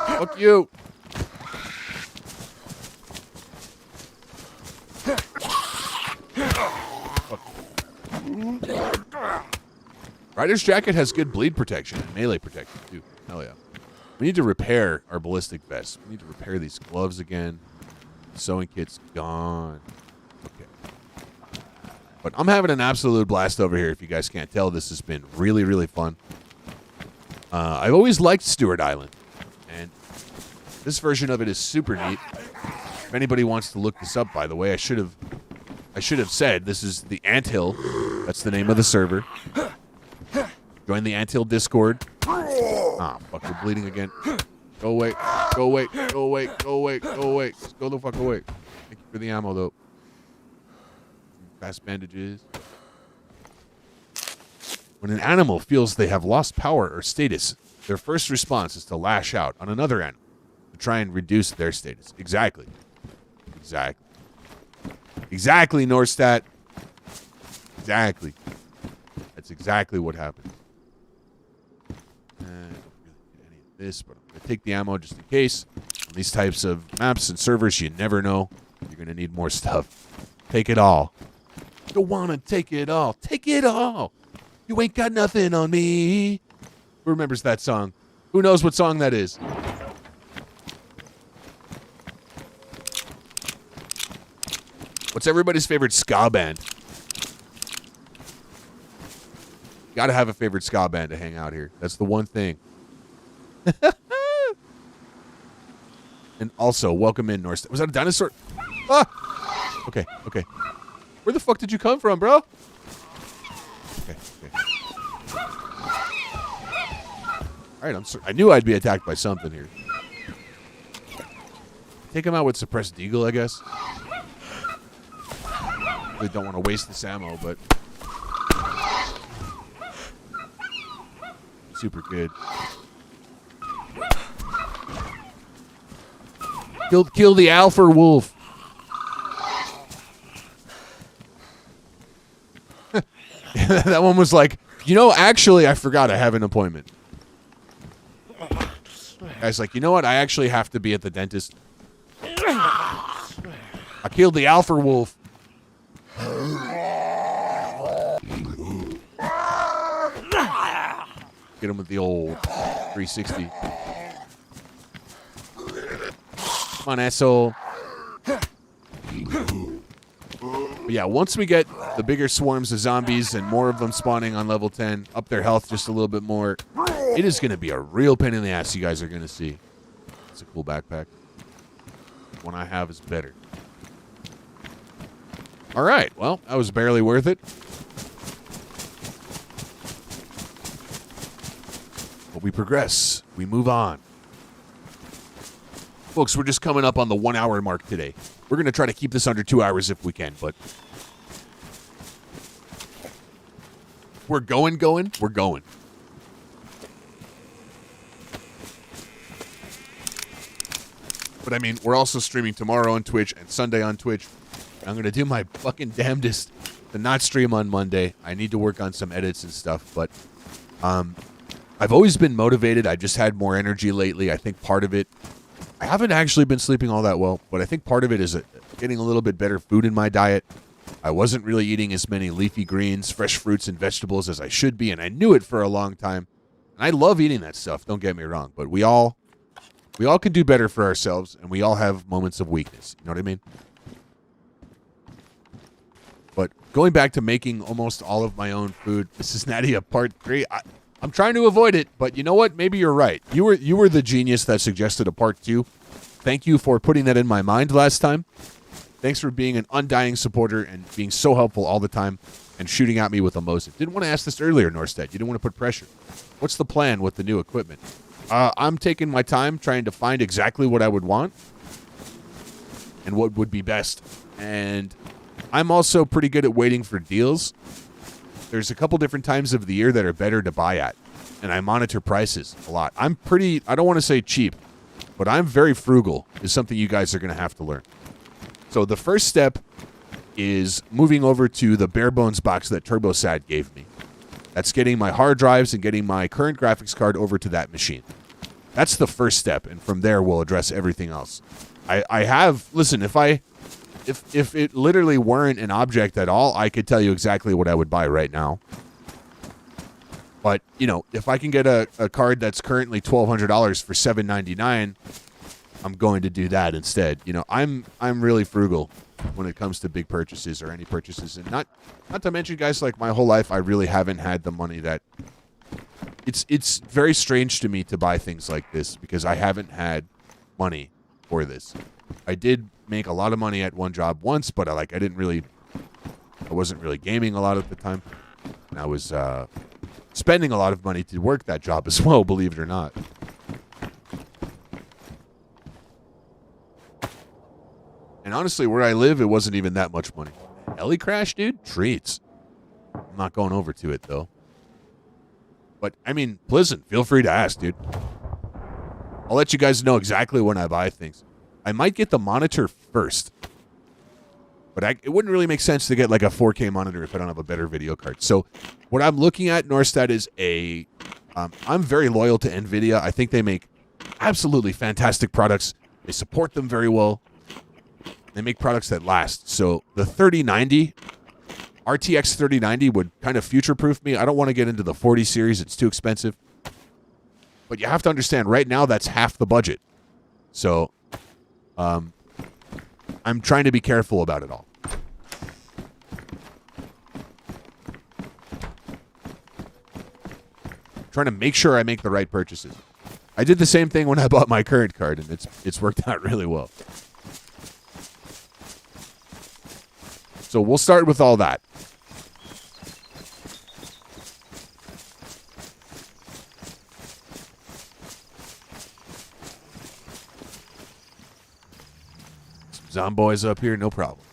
Fuck you. Rider's Jacket has good bleed protection and melee protection, too. Hell yeah. We need to repair our ballistic vest. We need to repair these gloves again. Sewing kit's gone. Okay. But I'm having an absolute blast over here. If you guys can't tell, this has been really, really fun. I've always liked Stewart Island. And this version of it is super neat. If anybody wants to look this up, by the way, I should have said this is the Anthill. That's the name of the server. Join the Anthill Discord. Ah, fuck, we're bleeding again. Go away. Go away. Go away. Go away. Go away. Just go the fuck away. Thank you for the ammo, though. Fast bandages. When an animal feels they have lost power or status, their first response is to lash out on another animal to try and reduce their status. Exactly. Exactly. Exactly, Norstat. Exactly. That's exactly what happened. I don't really get any of this, but I'm going to take the ammo just in case. On these types of maps and servers, you never know. You're going to need more stuff. Take it all. You want to take it all. Take it all. You ain't got nothing on me. Who remembers that song? Who knows what song that is? What's everybody's favorite ska band? Gotta have a favorite ska band to hang out here. That's the one thing. And also, welcome in, North. Was that a dinosaur? Ah! Okay, okay. Where the fuck did you come from, bro? Okay, okay. All right, I knew I'd be attacked by something here. Take him out with suppressed deagle, I guess. Really don't want to waste this ammo, but super good. Kill the alpha wolf. That one was like, actually, I forgot I have an appointment. Guy's like, you know what? I actually have to be at the dentist. I killed the alpha wolf. Get him with the old 360. Come on, asshole. But yeah, once we get the bigger swarms of zombies and more of them spawning on level 10, up their health just a little bit more, it is going to be a real pain in the ass you guys are going to see. It's a cool backpack. The one I have is better. All right, well, that was barely worth it. But we progress. We move on. Folks, we're just coming up on the 1 hour mark today. We're going to try to keep this under 2 hours if we can, but we're going. But I mean, we're also streaming tomorrow on Twitch and Sunday on Twitch. I'm going to do my fucking damnedest to not stream on Monday. I need to work on some edits and stuff, but I've always been motivated. I just had more energy lately. I think part of it, I haven't actually been sleeping all that well, but I think part of it is getting a little bit better food in my diet. I wasn't really eating as many leafy greens, fresh fruits, and vegetables as I should be, and I knew it for a long time. And I love eating that stuff, don't get me wrong, but we all can do better for ourselves, and we all have moments of weakness. You know what I mean? But going back to making almost all of my own food, this is Nadia part 3. I'm trying to avoid it, but you know what? Maybe you're right. You were the genius that suggested a part 2. Thank you for putting that in my mind last time. Thanks for being an undying supporter and being so helpful all the time and shooting at me with a Moses. Didn't want to ask this earlier, Norstead. You didn't want to put pressure. What's the plan with the new equipment? I'm taking my time trying to find exactly what I would want and what would be best. And I'm also pretty good at waiting for deals. There's a couple different times of the year that are better to buy at, and I monitor prices a lot. I don't want to say cheap, but I'm very frugal, is something you guys are going to have to learn. So the first step is moving over to the bare bones box that TurboSat gave me. That's getting my hard drives and getting my current graphics card over to that machine. That's the first step, and from there we'll address everything else. Listen, if it literally weren't an object at all, I could tell you exactly what I would buy right now. But, if I can get a card that's currently $1,200 for $799, I'm going to do that instead. You know, I'm really frugal when it comes to big purchases or any purchases, and not to mention, guys, like my whole life I really haven't had the money that it's very strange to me to buy things like this because I haven't had money for this. I did make a lot of money at one job once, but I wasn't really gaming a lot at the time, and I was spending a lot of money to work that job as well, believe it or not. And honestly, where I live, it wasn't even that much money. Heli crash, dude? Treats. I'm not going over to it, though. But, I mean, listen, feel free to ask, dude. I'll let you guys know exactly when I buy things. I might get the monitor first. But it wouldn't really make sense to get like a 4K monitor if I don't have a better video card. So what I'm looking at, Norstad, is I'm very loyal to NVIDIA. I think they make absolutely fantastic products. They support them very well. They make products that last. So the 3090, RTX 3090 would kind of future-proof me. I don't want to get into the 40 series. It's too expensive. But you have to understand, right now, that's half the budget. So I'm trying to be careful about it all. Trying to make sure I make the right purchases. I did the same thing when I bought my current card, and it's worked out really well. So we'll start with all that. Some zomboys up here, no problem.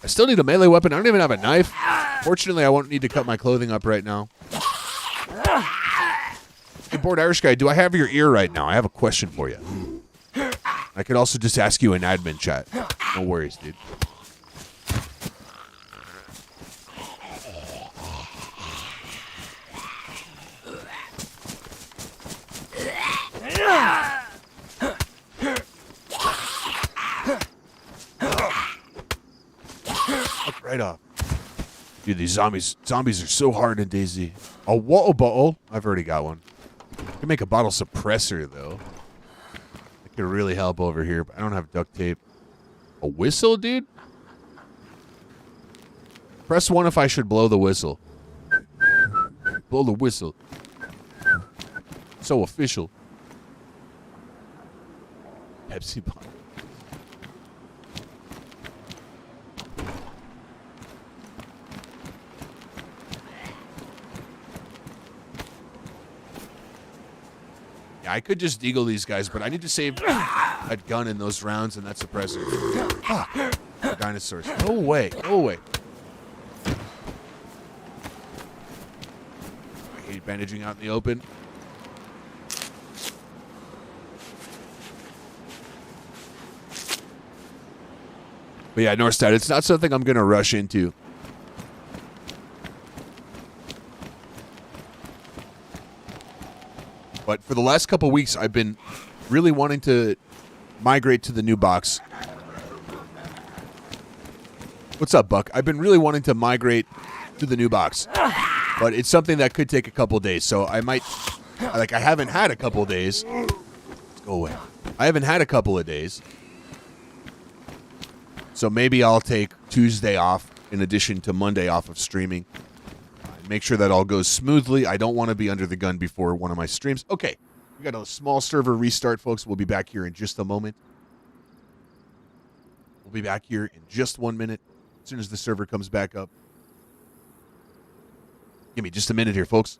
I still need a melee weapon. I don't even have a knife. Fortunately, I won't need to cut my clothing up right now. Hey, bored Irish guy, do I have your ear right now? I have a question for you. I could also just ask you in admin chat. No worries, dude. Fuck right off. Dude, these zombies are so hard in DayZ. A water bottle? I've already got one. I can make a bottle suppressor, though. That could really help over here, but I don't have duct tape. A whistle, dude? Press 1 if I should blow the whistle. Blow the whistle. So official. Pepsi bottle. Yeah, I could just deagle these guys, but I need to save that gun in those rounds and that suppressor. Ah, dinosaurs. No way. No way. I hate bandaging out in the open. But yeah, Northside, it's not something I'm going to rush into. But for the last couple weeks, I've been really wanting to migrate to the new box. What's up, Buck? I've been really wanting to migrate to the new box. But it's something that could take a couple days. So I might, like, I haven't had a couple days. Let's go away. I haven't had a couple of days. So maybe I'll take Tuesday off in addition to Monday off of streaming. Make sure that all goes smoothly. I don't want to be under the gun before one of my streams. Okay, we got a small server restart, folks. We'll be back here in just a moment. We'll be back here in just 1 minute as soon as the server comes back up. Give me just a minute here, folks.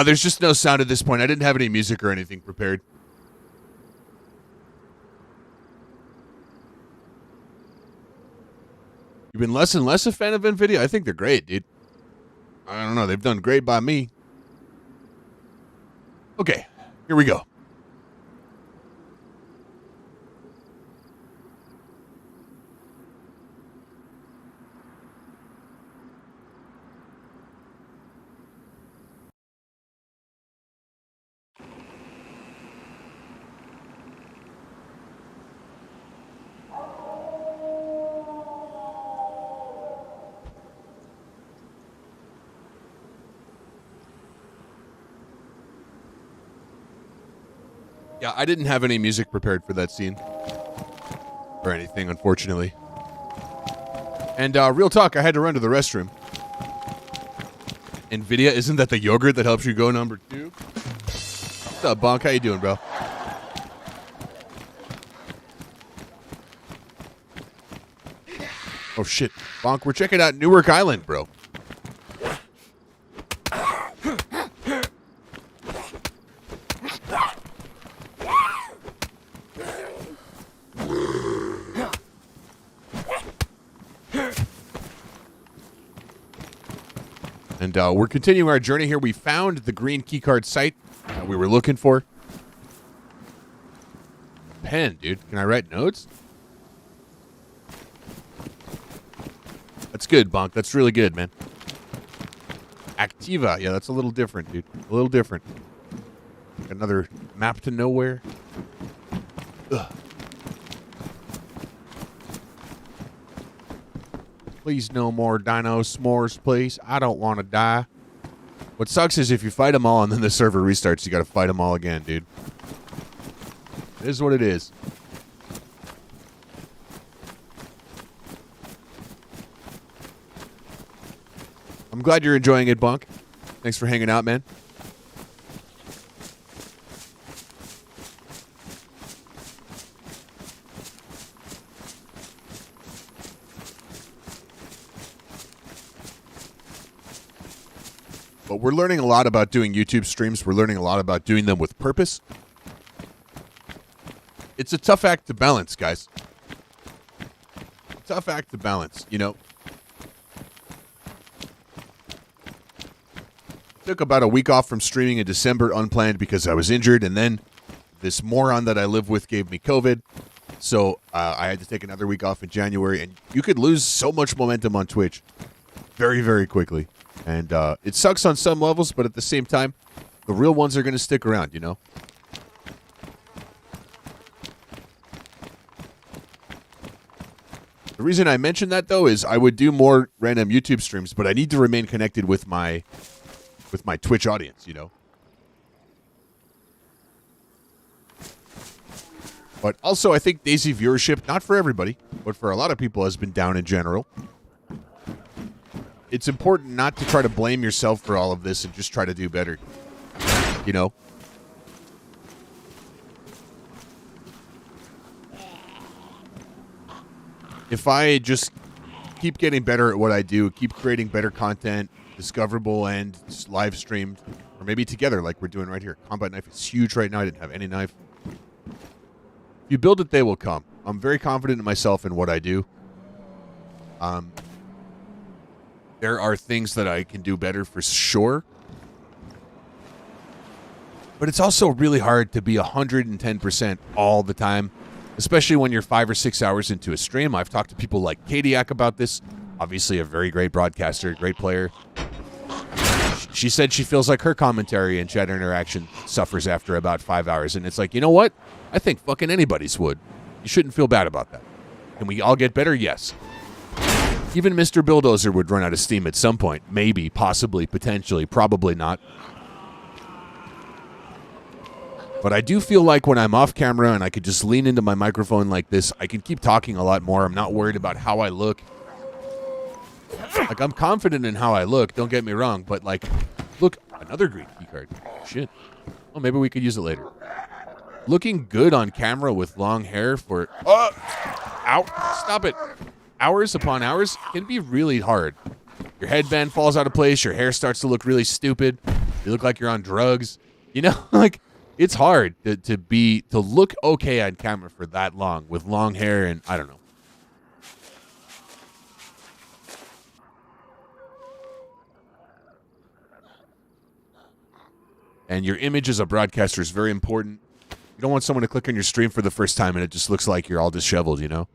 There's just no sound at this point. I didn't have any music or anything prepared. You've been less and less a fan of NVIDIA? I think they're great, dude. I don't know. They've done great by me. Okay, here we go. Yeah, I didn't have any music prepared for that scene. Or anything, unfortunately. And real talk, I had to run to the restroom. NVIDIA, isn't that the yogurt that helps you go number 2? What's up, Bonk? How you doing, bro? Oh, shit. Bonk, we're checking out Newark Island, bro. And we're continuing our journey here. We found the green keycard site that we were looking for. Pen, dude. Can I write notes? That's good, Bonk. That's really good, man. Activa. Yeah, that's a little different, dude. A little different. Another map to nowhere. Ugh. Please no more dino s'mores, please. I don't want to die. What sucks is if you fight them all and then the server restarts, you got to fight them all again, dude. It is what it is. I'm glad you're enjoying it, Bunk. Thanks for hanging out, man. But we're learning a lot about doing YouTube streams. We're learning a lot about doing them with purpose. It's a tough act to balance, guys. Tough act to balance, you know. Took about a week off from streaming in December, unplanned because I was injured, and then this moron that I live with gave me COVID. So I had to take another week off in January, and you could lose so much momentum on Twitch very, very quickly. And it sucks on some levels, but at the same time, the real ones are going to stick around, you know? The reason I mention that, though, is I would do more random YouTube streams, but I need to remain connected with my Twitch audience, you know? But also, I think DayZ viewership, not for everybody, but for a lot of people, has been down in general. It's important not to try to blame yourself for all of this and just try to do better. You know? If I just keep getting better at what I do, keep creating better content, discoverable and live streamed, or maybe together like we're doing right here. Combat knife is huge right now. I didn't have any knife. If you build it, they will come. I'm very confident in myself and what I do. There are things that I can do better for sure. But it's also really hard to be 110% all the time, especially when you're 5 or 6 hours into a stream. I've talked to people like Kadiak about this. Obviously a very great broadcaster, great player. She said she feels like her commentary and chat interaction suffers after about 5 hours. And it's like, you know what? I think fucking anybody's would. You shouldn't feel bad about that. Can we all get better? Yes. Even Mr. Bulldozer would run out of steam at some point. Maybe, possibly, potentially, probably not. But I do feel like when I'm off camera and I could just lean into my microphone like this, I can keep talking a lot more. I'm not worried about how I look. Like, I'm confident in how I look, don't get me wrong. But, like, look, another green key card. Shit. Well, maybe we could use it later. Looking good on camera with long hair for... Oh! Ow! Stop it! Hours upon hours can be really hard. Your headband falls out of place. Your hair starts to look really stupid. You look like you're on drugs. You know, like it's hard to look okay on camera for that long with long hair and I don't know. And your image as a broadcaster is very important. You don't want someone to click on your stream for the first time and it just looks like you're all disheveled, you know?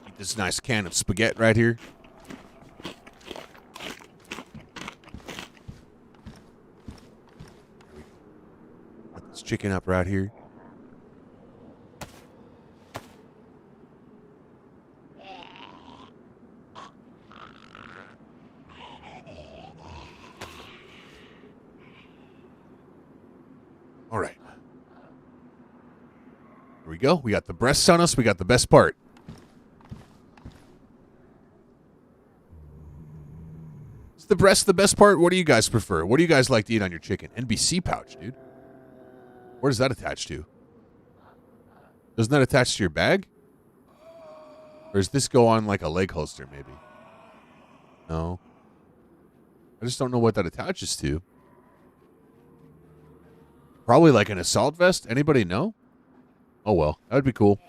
Eat this nice can of spaghetti right here. Chicken up right here. All right. Here we go. We got the breasts on us. We got the best part. Is the breast the best part? What do you guys prefer? What do you guys like to eat on your chicken? NBC pouch, dude. Where does that attach to? Doesn't that attach to your bag? Or does this go on like a leg holster, maybe? No. I just don't know what that attaches to. Probably like an assault vest? Anybody know? Oh, well. That would be cool.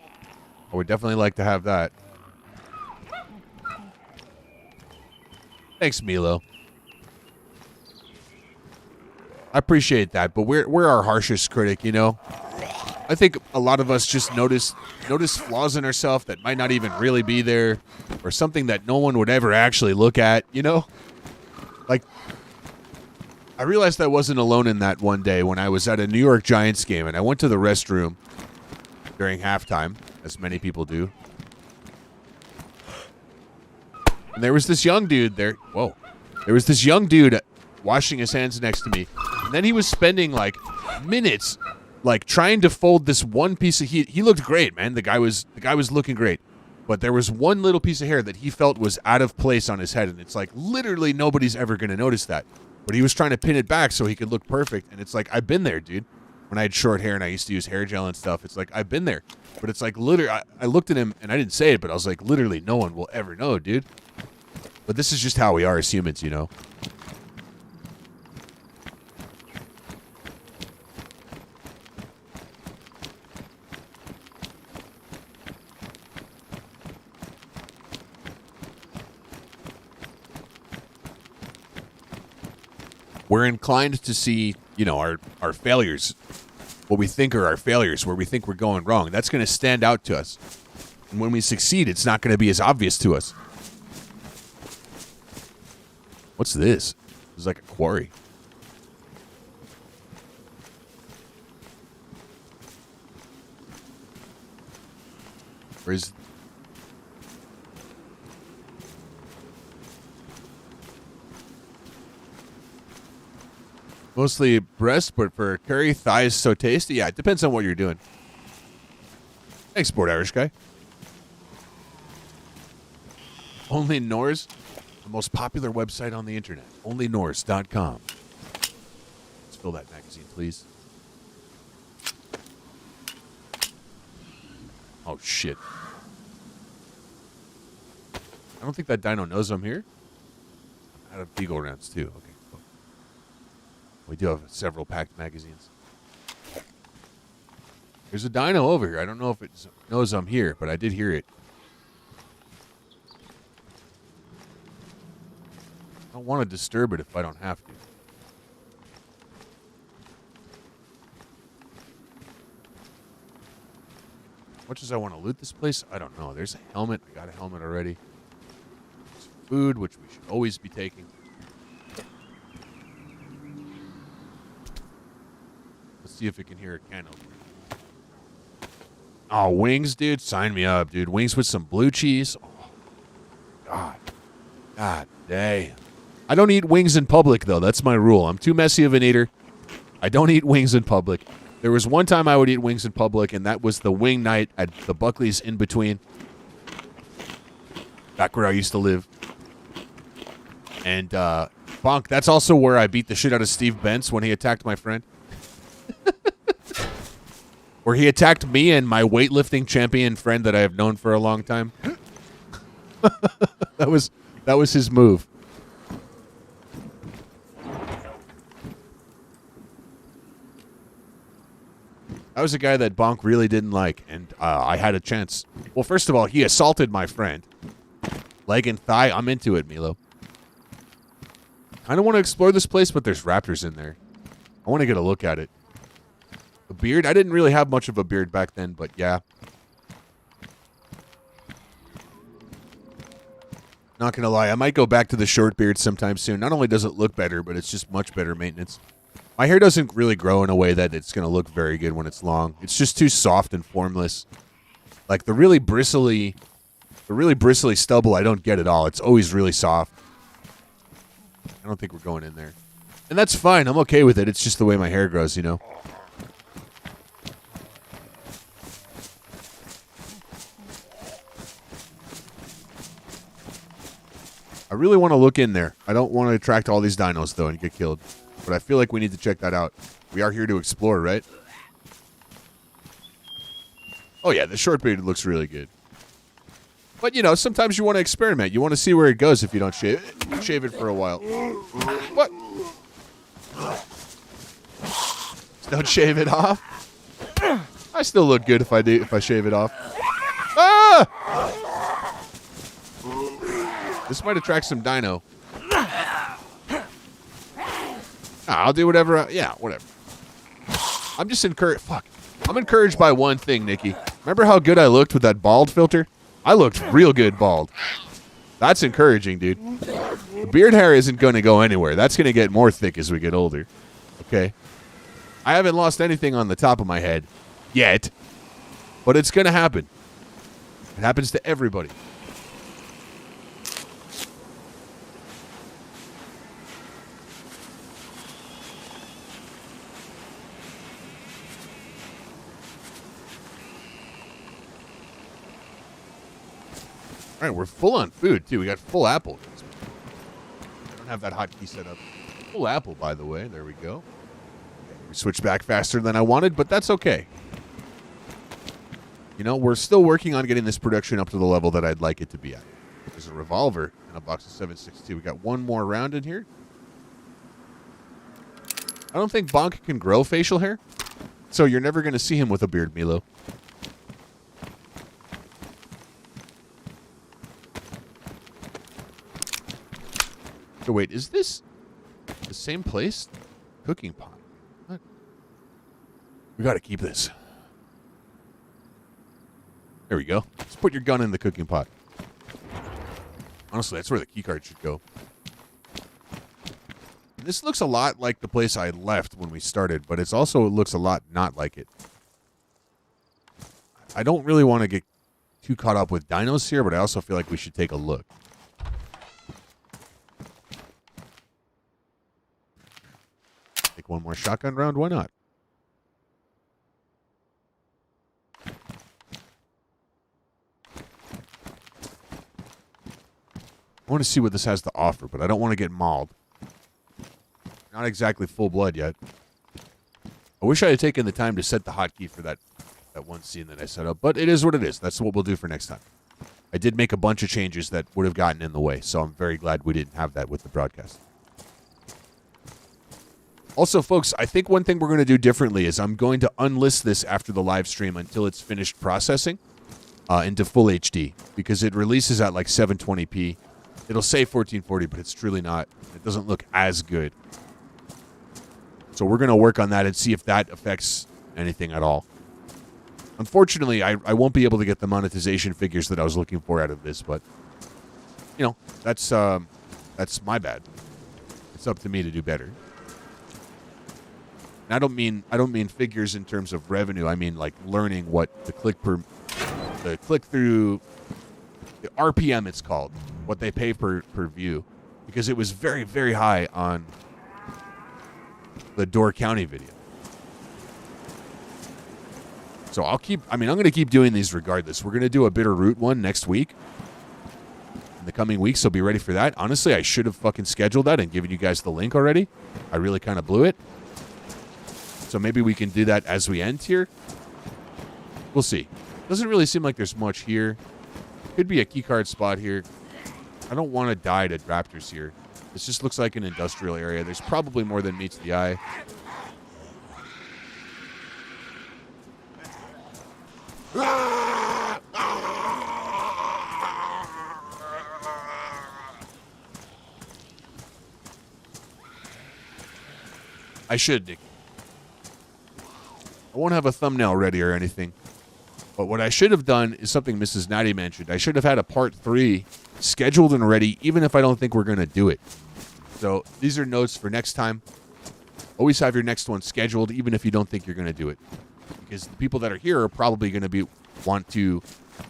I would definitely like to have that. Thanks, Milo. I appreciate that, but we're our harshest critic, you know? I think a lot of us just notice flaws in ourselves that might not even really be there, or something that no one would ever actually look at, you know? Like, I realized I wasn't alone in that one day when I was at a New York Giants game, and I went to the restroom during halftime, as many people do. And there was this young dude there. Whoa. There was this young dude washing his hands next to me. And then he was spending like minutes like trying to fold this one piece of he looked great, man. The guy was looking great. But there was one little piece of hair that he felt was out of place on his head, and it's like literally nobody's ever going to notice that. But he was trying to pin it back so he could look perfect, and it's like I've been there, dude. When I had short hair and I used to use hair gel and stuff, it's like I've been there. But it's like literally I looked at him and I didn't say it, but I was like literally no one will ever know, dude. But this is just how we are as humans, you know. We're inclined to see, you know, our failures, what we think are our failures, where we think we're going wrong. That's going to stand out to us. And when we succeed, it's not going to be as obvious to us. What's this? This is like a quarry. Where's... Mostly breast, but for curry, thighs so tasty. Yeah, it depends on what you're doing. Thanks, Sport Irish guy. Only Norse, the most popular website on the internet. OnlyNorse.com. Let's fill that magazine, please. Oh, shit. I don't think that dino knows I'm here. I'm out of Beagle rounds, too. Okay. We do have several packed magazines. There's a dino over here. I don't know if it knows I'm here, but I did hear it. I don't want to disturb it if I don't have to. As much as I want to loot this place, I don't know. There's a helmet. I got a helmet already. There's food, which we should always be taking. Let's see if it can hear a can opener. Oh, wings, dude. Sign me up, dude. Wings with some blue cheese. Oh, God. God dang. I don't eat wings in public, though. That's my rule. I'm too messy of an eater. I don't eat wings in public. There was one time I would eat wings in public, and that was the wing night at the Buckley's in between. Back where I used to live. And Bonk, that's also where I beat the shit out of Steve Bentz when he attacked my friend. Where he attacked me and my weightlifting champion friend that I have known for a long time. That was his move. That was a guy that Bonk really didn't like, and I had a chance. Well, first of all, he assaulted my friend. Leg and thigh, I'm into it, Milo. I don't want to explore this place, but there's raptors in there. I want to get a look at it. A beard? I didn't really have much of a beard back then, but yeah. Not going to lie, I might go back to the short beard sometime soon. Not only does it look better, but it's just much better maintenance. My hair doesn't really grow in a way that it's going to look very good when it's long. It's just too soft and formless. Like the really bristly stubble, I don't get at all. It's always really soft. I don't think we're going in there. And that's fine. I'm okay with it. It's just the way my hair grows, you know. I really want to look in there. I don't want to attract all these dinos, though, and get killed. But I feel like we need to check that out. We are here to explore, right? Oh, yeah, the short beard looks really good. But, you know, sometimes you want to experiment. You want to see where it goes if you don't shave it for a while. What? Don't shave it off? I still look good if I shave it off. Ah! This might attract some dino. I'll do whatever. Yeah, whatever. I'm just encouraged. Fuck. I'm encouraged by one thing, Nikki. Remember how good I looked with that bald filter? I looked real good bald. That's encouraging, dude. The beard hair isn't going to go anywhere. That's going to get more thick as we get older. Okay? I haven't lost anything on the top of my head yet, but it's going to happen. It happens to everybody. All right, we're full on food, too. We got full apple. I don't have that hotkey set up. Full apple, by the way. There we go. Okay, we switched back faster than I wanted, but that's okay. You know, we're still working on getting this production up to the level that I'd like it to be at. There's a revolver and a box of 7.62. We got one more round in here. I don't think Bonk can grow facial hair, so you're never going to see him with a beard, Milo. So wait, is this the same place? Cooking pot. What? We got to keep this. There we go. Let's put your gun in the cooking pot. Honestly, that's where the keycard should go. And this looks a lot like the place I left when we started, but it looks a lot not like it. I don't really want to get too caught up with dinos here, but I also feel like we should take a look. Take one more shotgun round, why not? I want to see what this has to offer, but I don't want to get mauled. Not exactly full blood yet. I wish I had taken the time to set the hotkey for that one scene that I set up, but it is what it is. That's what we'll do for next time. I did make a bunch of changes that would have gotten in the way, so I'm very glad we didn't have that with the broadcast. Also, folks, I think one thing we're going to do differently is I'm going to unlist this after the live stream until it's finished processing into full HD, because it releases at like 720p. It'll say 1440, but it's truly not. It doesn't look as good. So we're going to work on that and see if that affects anything at all. Unfortunately, I won't be able to get the monetization figures that I was looking for out of this, but you know, that's my bad. It's up to me to do better. And I don't mean figures in terms of revenue. I mean like learning what the click through, the RPM it's called, what they pay per view, because it was very, very high on the Door County video. So I'm going to keep doing these regardless. We're going to do a Bitter Root one next week. in the coming weeks, so be ready for that. Honestly, I should have fucking scheduled that and given you guys the link already. I really kind of blew it. So maybe we can do that as we end here. We'll see. Doesn't really seem like there's much here. Could be a keycard spot here. I don't want to die to raptors here. This just looks like an industrial area. There's probably more than meets the eye. I should, Nick. I won't have a thumbnail ready or anything. But what I should have done is something Mrs. Natty mentioned. I should have had a part 3 scheduled and ready, even if I don't think we're going to do it. So these are notes for next time. Always have your next one scheduled, even if you don't think you're going to do it. Because the people that are here are probably going to want to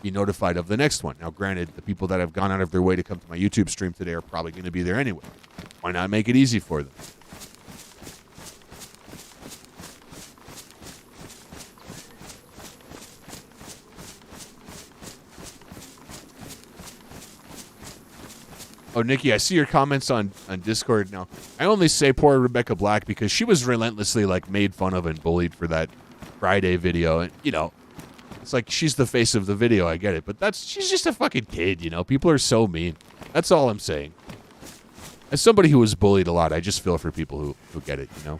be notified of the next one. Now, granted, the people that have gone out of their way to come to my YouTube stream today are probably going to be there anyway. Why not make it easy for them? Oh, Nikki, I see your comments on Discord now. I only say poor Rebecca Black because she was relentlessly, like, made fun of and bullied for that Friday video. And, you know, it's like she's the face of the video. I get it. But she's just a fucking kid, you know? People are so mean. That's all I'm saying. As somebody who was bullied a lot, I just feel for people who get it, you know?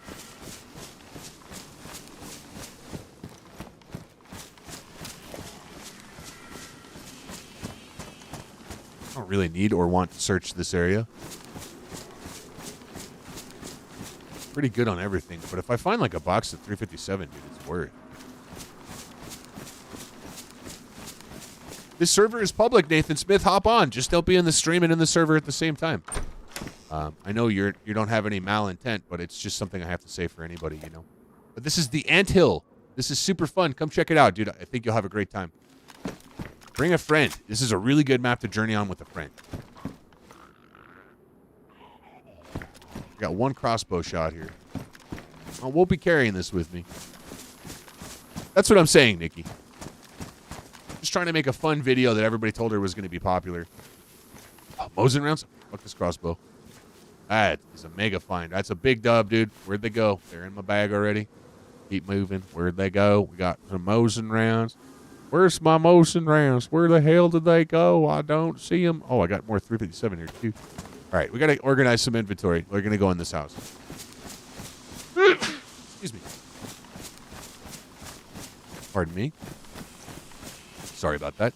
I don't really need or want to search this area. Pretty good on everything, but if I find like a box at 357, dude, it's worth. This server is public, Nathan Smith. Hop on. Just don't be in the stream and in the server at the same time. I know you don't have any malintent, but it's just something I have to say for anybody, you know. But this is the Anthill. This is super fun. Come check it out, dude. I think you'll have a great time. Bring a friend. This is a really good map to journey on with a friend. Got one crossbow shot here. I won't be carrying this with me. That's what I'm saying, Nikki. Just trying to make a fun video that everybody told her was going to be popular. Oh, Mosin rounds? Fuck this crossbow. That is a mega find. That's a big dub, dude. Where'd they go? They're in my bag already. Keep moving. Where'd they go? We got some Mosin rounds. Where's my Mosin rounds? Where the hell did they go? I don't see them. Oh, I got more 357 here, too. All right, we got to organize some inventory. We're going to go in this house. Excuse me. Pardon me. Sorry about that.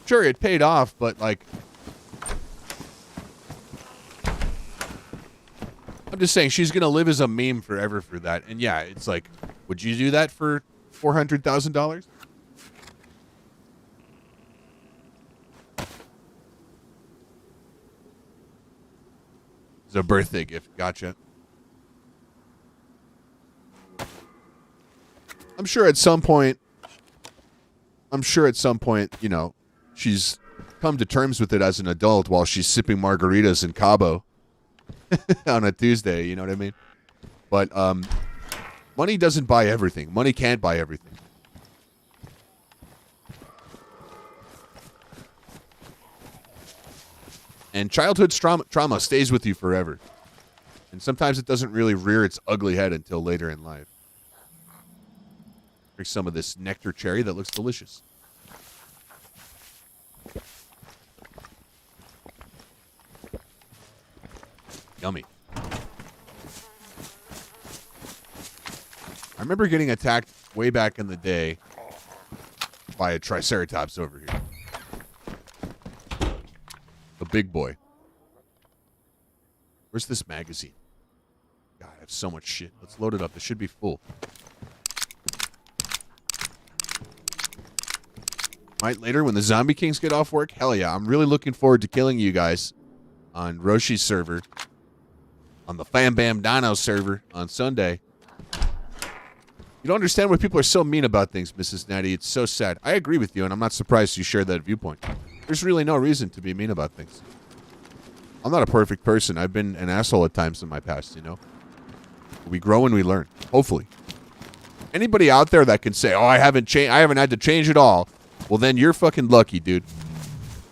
Sure, it paid off, but, like... I'm just saying, she's going to live as a meme forever for that. And, yeah, it's like, would you do that for $400,000? It's a birthday gift. Gotcha. I'm sure at some point, you know, she's come to terms with it as an adult while she's sipping margaritas in Cabo on a Tuesday. You know what I mean? But money doesn't buy everything. Money can't buy everything. And childhood trauma stays with you forever. And sometimes it doesn't really rear its ugly head until later in life. Drink some of this nectar cherry that looks delicious. Yummy. I remember getting attacked way back in the day by a triceratops over here. A big boy. Where's this magazine? God, I have so much shit. Let's load it up. This should be full. Might later when the Zombie Kings get off work? Hell yeah. I'm really looking forward to killing you guys on Roshi's server. On the Fam Bam Dino server on Sunday. You don't understand why people are so mean about things, Mrs. Natty. It's so sad. I agree with you, and I'm not surprised you share that viewpoint. There's really no reason to be mean about things. I'm not a perfect person. I've been an asshole at times in my past, you know. We grow and we learn. Hopefully. Anybody out there that can say, oh, I haven't had to change at all. Well, then you're fucking lucky, dude.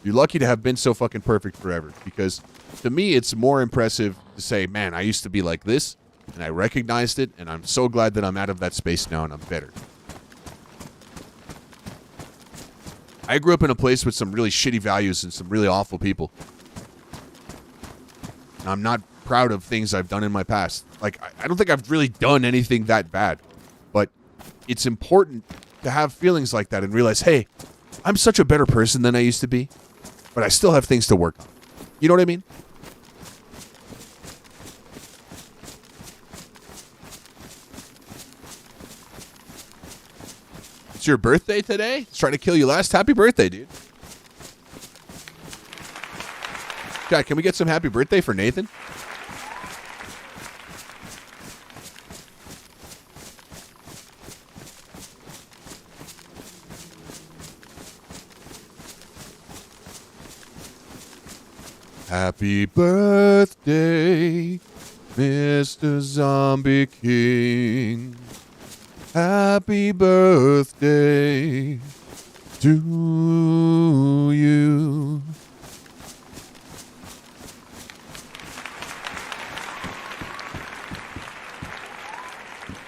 You're lucky to have been so fucking perfect forever, because to me, it's more impressive to say, man, I used to be like this, and I recognized it, and I'm so glad that I'm out of that space now and I'm better. I grew up in a place with some really shitty values and some really awful people. And I'm not proud of things I've done in my past. Like, I don't think I've really done anything that bad. But it's important to have feelings like that and realize, hey, I'm such a better person than I used to be, but I still have things to work on. You know what I mean? It's your birthday today? It's trying to kill you last. Happy birthday, dude. God, can we get some happy birthday for Nathan? Happy birthday, Mr. Zombie King. Happy birthday to you.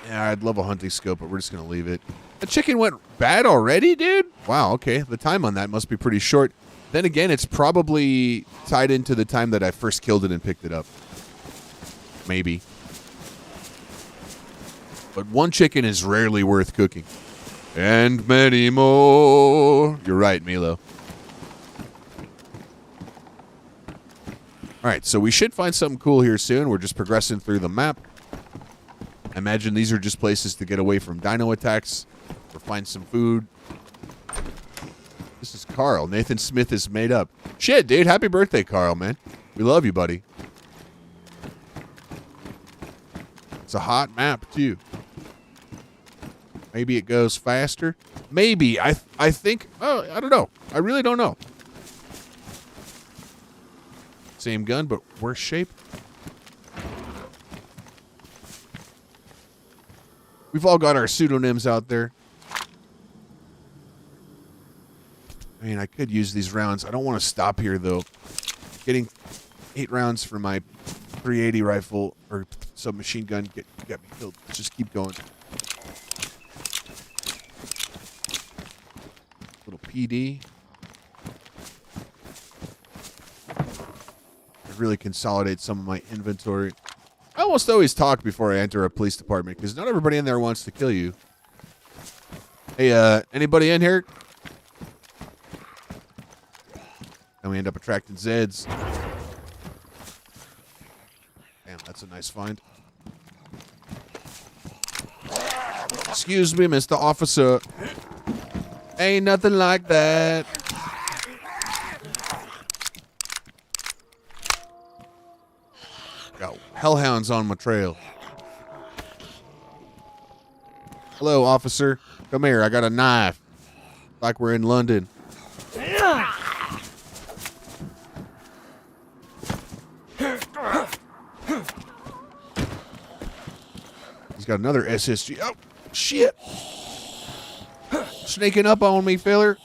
Yeah, I'd love a hunting scope, but we're just going to leave it. The chicken went bad already, dude? Wow, okay. The time on that must be pretty short. Then again, it's probably tied into the time that I first killed it and picked it up. Maybe. But one chicken is rarely worth cooking. And many more. You're right, Milo. Alright, so we should find something cool here soon. We're just progressing through the map. I imagine these are just places to get away from dino attacks or find some food. This is Carl. Nathan Smith is made up. Shit, dude. Happy birthday, Carl, man. We love you, buddy. It's a hot map, too. Maybe it goes faster. Maybe. I think... Oh, I don't know. I really don't know. Same gun, but worse shape. We've all got our pseudonyms out there. I mean, I could use these rounds. I don't want to stop here, though. Getting 8 rounds for my 380 rifle or submachine gun get me killed. Let's just keep going. Little PD. I really consolidate some of my inventory. I almost always talk before I enter a police department because not everybody in there wants to kill you. Hey, anybody in here? And we end up attracting Zeds. Damn, that's a nice find. Excuse me, Mr. Officer. Ain't nothing like that. Got hellhounds on my trail. Hello, officer. Come here. I got a knife. Like we're in London. He's got another SSG. Oh, shit. Sneaking up on me, filler.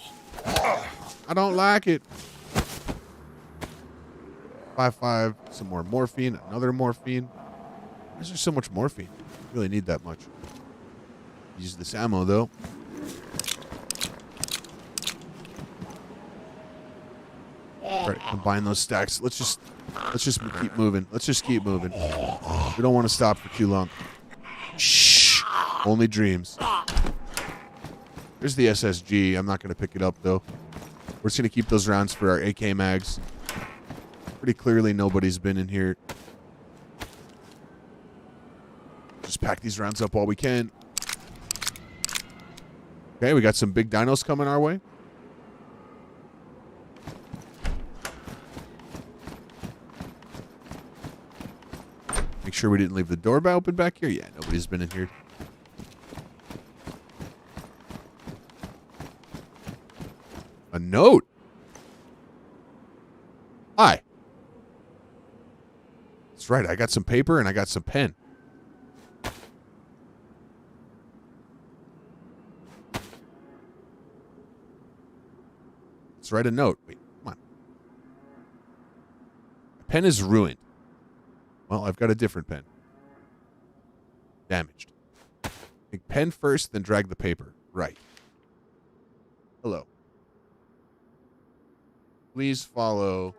I don't like it. 5.5. Some more morphine. Another morphine. Why is there so much morphine? I really need that much. Use this ammo, though. All right, combine those stacks. Let's just keep moving. Let's just keep moving. We don't want to stop for too long. Shh. Only dreams. There's the SSG. I'm not going to pick it up, though. We're just going to keep those rounds for our AK mags. Pretty clearly, nobody's been in here. Just pack these rounds up while we can. Okay, we got some big dinos coming our way. Make sure we didn't leave the door open back here. Yeah, nobody's been in here. A note. Hi. That's right. I got some paper and I got some pen. Let's write a note. Wait, come on. pen is ruined. Well, I've got a different pen. Damaged. Take pen first, then drag the paper. Right. Hello. Please follow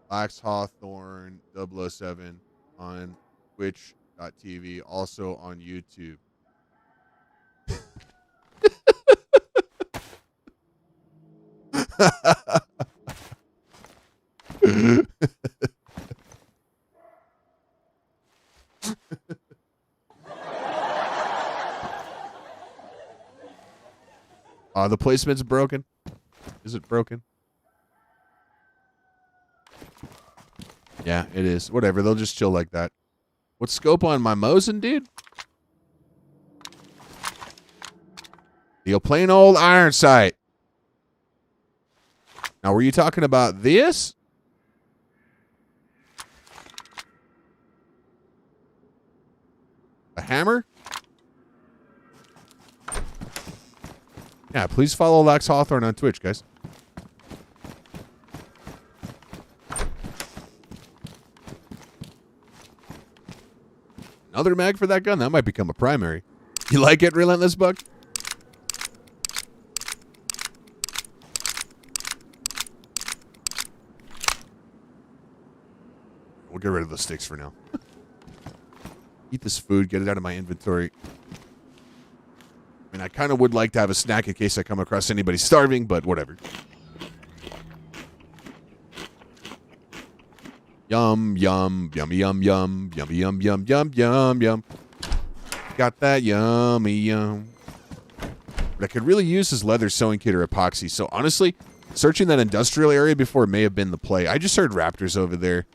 Lax Hawthorne 007 on twitch.tv, also on YouTube. The placement's broken. Is it broken? Yeah, it is. Whatever, they'll just chill like that. What scope on my Mosin, dude? The plain old iron sight. Now, were you talking about this? A hammer? Yeah, please follow Lax Hawthorne on Twitch, guys. Another mag for that gun? That might become a primary. You like it, Relentless Buck? We'll get rid of the sticks for now. Eat this food, get it out of my inventory. I mean, I kind of would like to have a snack in case I come across anybody starving, but whatever. Yum, yum, yummy, yum, yum, yummy, yum, yum, yum, yum, yum. Got that yummy, yum. What I could really use is leather sewing kit or epoxy. So honestly, searching that industrial area before may have been the play. I just heard raptors over there,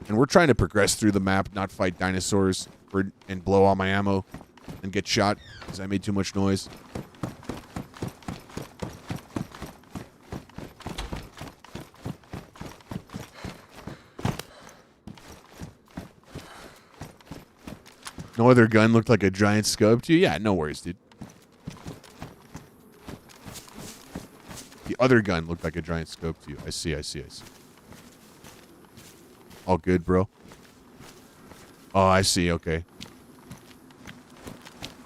and we're trying to progress through the map, not fight dinosaurs and blow all my ammo and get shot because I made too much noise. No other gun looked like a giant scope to you? Yeah, no worries, dude. The other gun looked like a giant scope to you. I see. All good, bro. Oh, I see. Okay.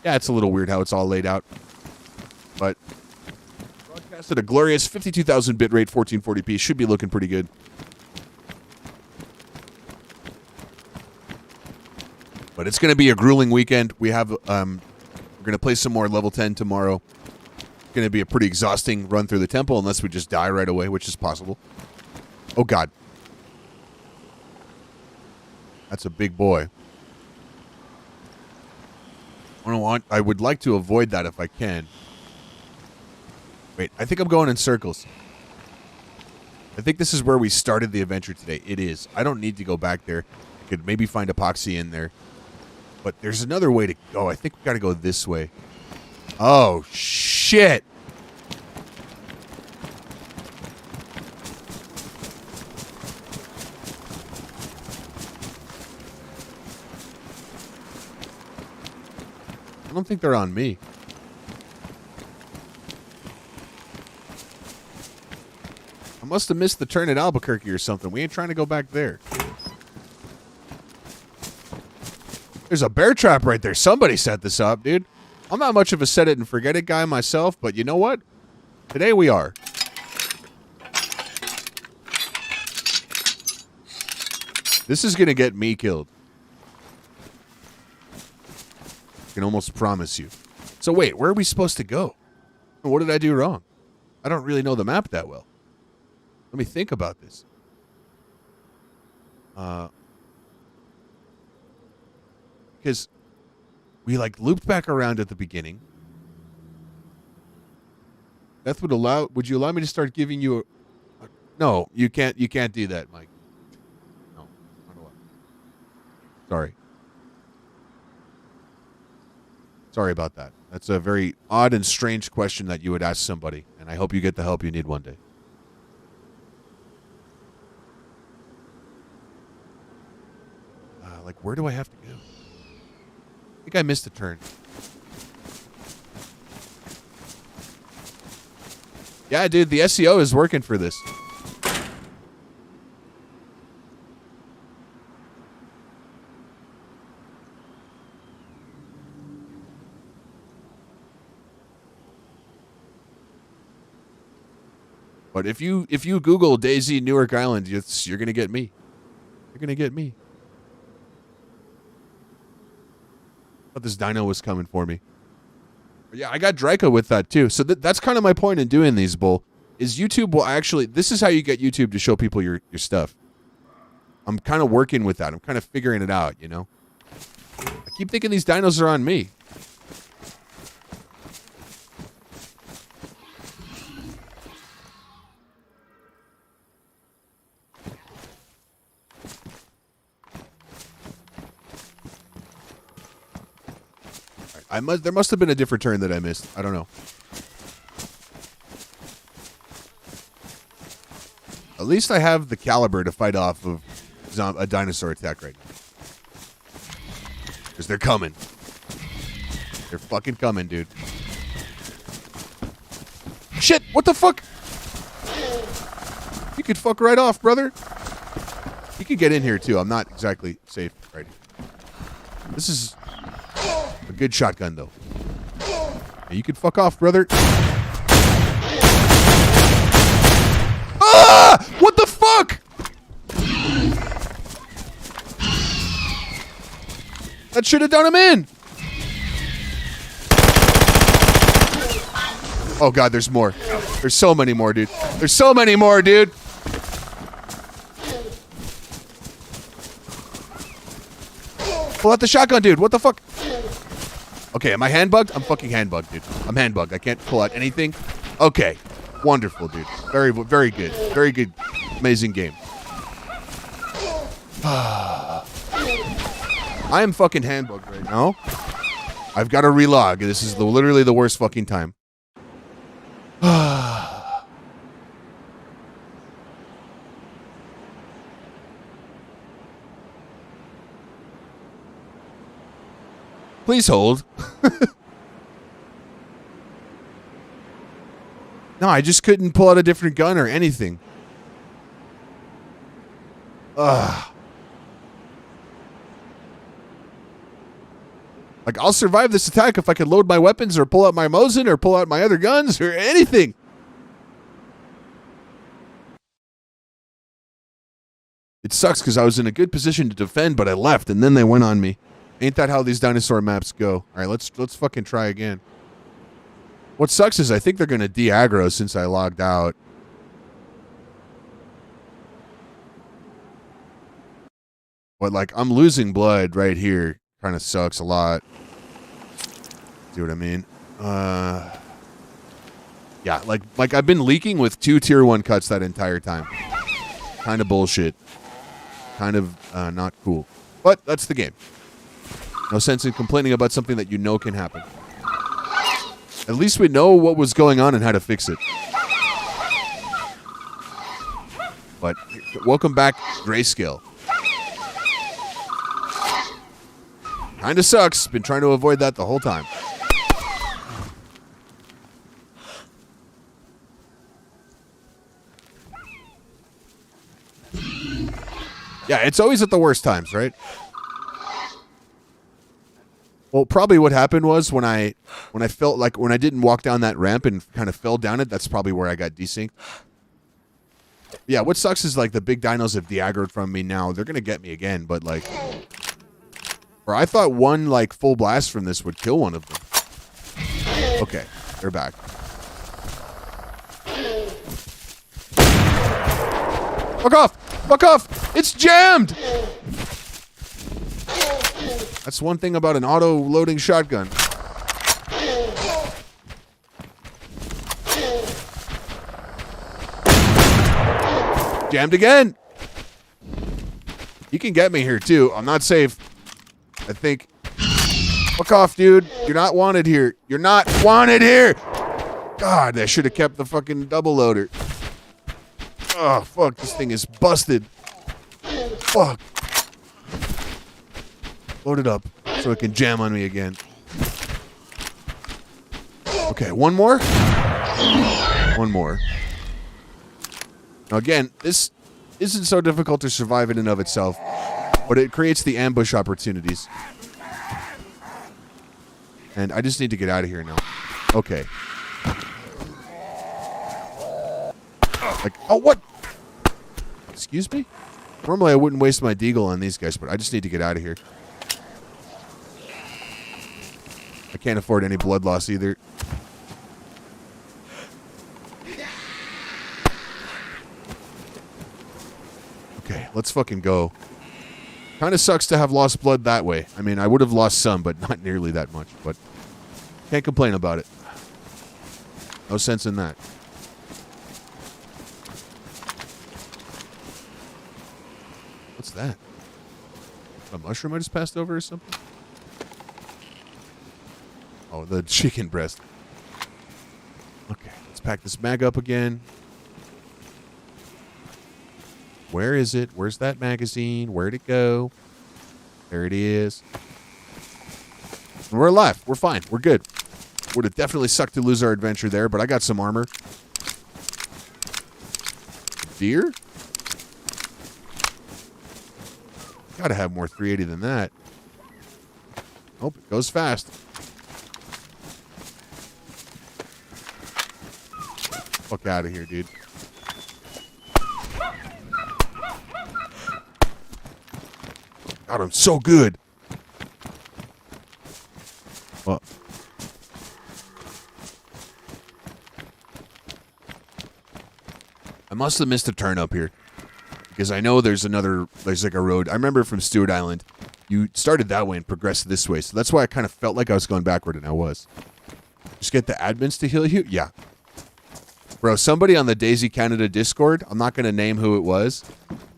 Yeah, it's a little weird how it's all laid out. But broadcast at a glorious 52,000 bitrate, 1440p. Should be looking pretty good. But it's going to be a grueling weekend. We have, we're going to play some more level 10 tomorrow. It's going to be a pretty exhausting run through the temple unless we just die right away, which is possible. Oh, God. That's a big boy. I would like to avoid that if I can. Wait, I think I'm going in circles. I think this is where we started the adventure today. It is. I don't need to go back there. I could maybe find epoxy in there. But there's another way to go. I think we got to go this way. Oh, shit. I don't think they're on me. I must have missed the turn at Albuquerque or something. We ain't trying to go back there. There's a bear trap right there. Somebody set this up, dude. I'm not much of a set it and forget it guy myself, but you know what? Today we are. This is going to get me killed. I can almost promise you. So wait, where are we supposed to go? What did I do wrong? I don't really know the map that well. Let me think about this. Because we like looped back around at the beginning. Beth would you allow me to start giving you a no, you can't do that, Mike. No, not allowed. Sorry. Sorry about that. That's a very odd and strange question that you would ask somebody, and I hope you get the help you need one day. Like, where do I have to go? I think I missed a turn. Yeah, dude, the SEO is working for this. But if you Google DayZ Newark Island, you're gonna get me. You're gonna get me. Thought this dino was coming for me. But yeah, I got Draco with that too. So that's kind of my point in doing these, Bull. Is YouTube will actually, this is how you get YouTube to show people your stuff. I'm kind of working with that. I'm kind of figuring it out, you know? I keep thinking these dinos are on me. There must have been a different turn that I missed. I don't know. At least I have the caliber to fight off of a dinosaur attack right now. Because they're coming. They're fucking coming, dude. Shit! What the fuck? You could fuck right off, brother. You could get in here, too. I'm not exactly safe right here. This is a good shotgun, though. Yeah, you could fuck off, brother. Ah! What the fuck? That should have done him in. Oh, God, there's more. There's so many more, dude. There's so many more, dude. Pull out the shotgun, dude. What the fuck? Okay, am I hand bugged? I'm fucking hand bugged, dude. I'm hand bugged. I can't pull out anything. Okay. Wonderful, dude. Very, very good. Very good. Amazing game. I am fucking hand bugged right now. I've got to relog. This is literally the worst fucking time. Please hold. No, I just couldn't pull out a different gun or anything. Ugh. Like, I'll survive this attack if I can load my weapons or pull out my Mosin or pull out my other guns or anything. It sucks because I was in a good position to defend, but I left and then they went on me. Ain't that how these dinosaur maps go? All right, let's fucking try again. What sucks is I think they're going to de-aggro since I logged out. But, like, I'm losing blood right here. Kind of sucks a lot. See what I mean? Yeah, like I've been leaking with 2 tier 1 cuts that entire time. Kind of bullshit. Kind of not cool. But that's the game. No sense in complaining about something that you know can happen. At least we know what was going on and how to fix it. But welcome back, Grayscale. Kinda sucks. Been trying to avoid that the whole time. Yeah, it's always at the worst times, right? Well, probably what happened was when I felt like when I didn't walk down that ramp and kind of fell down it, that's probably where I got desynced. Yeah, what sucks is like the big dinos have de-aggroed from me now. They're gonna get me again, but like, or I thought one like full blast from this would kill one of them. Okay, they're back. Fuck off! Fuck off! It's jammed! That's one thing about an auto-loading shotgun. Jammed again! You can get me here, too. I'm not safe. I think. Fuck off, dude. You're not wanted here. You're not wanted here! God, I should have kept the fucking double loader. Oh, fuck. This thing is busted. Fuck. Load it up so it can jam on me again. Okay, one more. One more. Now again, this isn't so difficult to survive in and of itself, but it creates the ambush opportunities. And I just need to get out of here now. Okay. Like, oh, what? Excuse me? Normally I wouldn't waste my deagle on these guys, but I just need to get out of here. I can't afford any blood loss either. Okay, let's fucking go. Kind of sucks to have lost blood that way. I mean, I would have lost some, but not nearly that much. But can't complain about it. No sense in that. What's that? A mushroom I just passed over or something? Oh, the chicken breast. Okay, let's pack this mag up again. Where is it? Where's that magazine? Where'd it go? There it is. And we're alive. We're fine. We're good. Would have definitely sucked to lose our adventure there, but I got some armor. Deer? Gotta have more 380 than that. Oh, it goes fast. Fuck out of here, dude. God, I'm so good. Well, I must have missed a turn up here. Because I know there's like a road. I remember from Stewart Island, you started that way and progressed this way. So that's why I kind of felt like I was going backward, and I was. Just get the admins to heal you? Yeah. Bro, somebody on the DayZ Canada Discord, I'm not going to name who it was,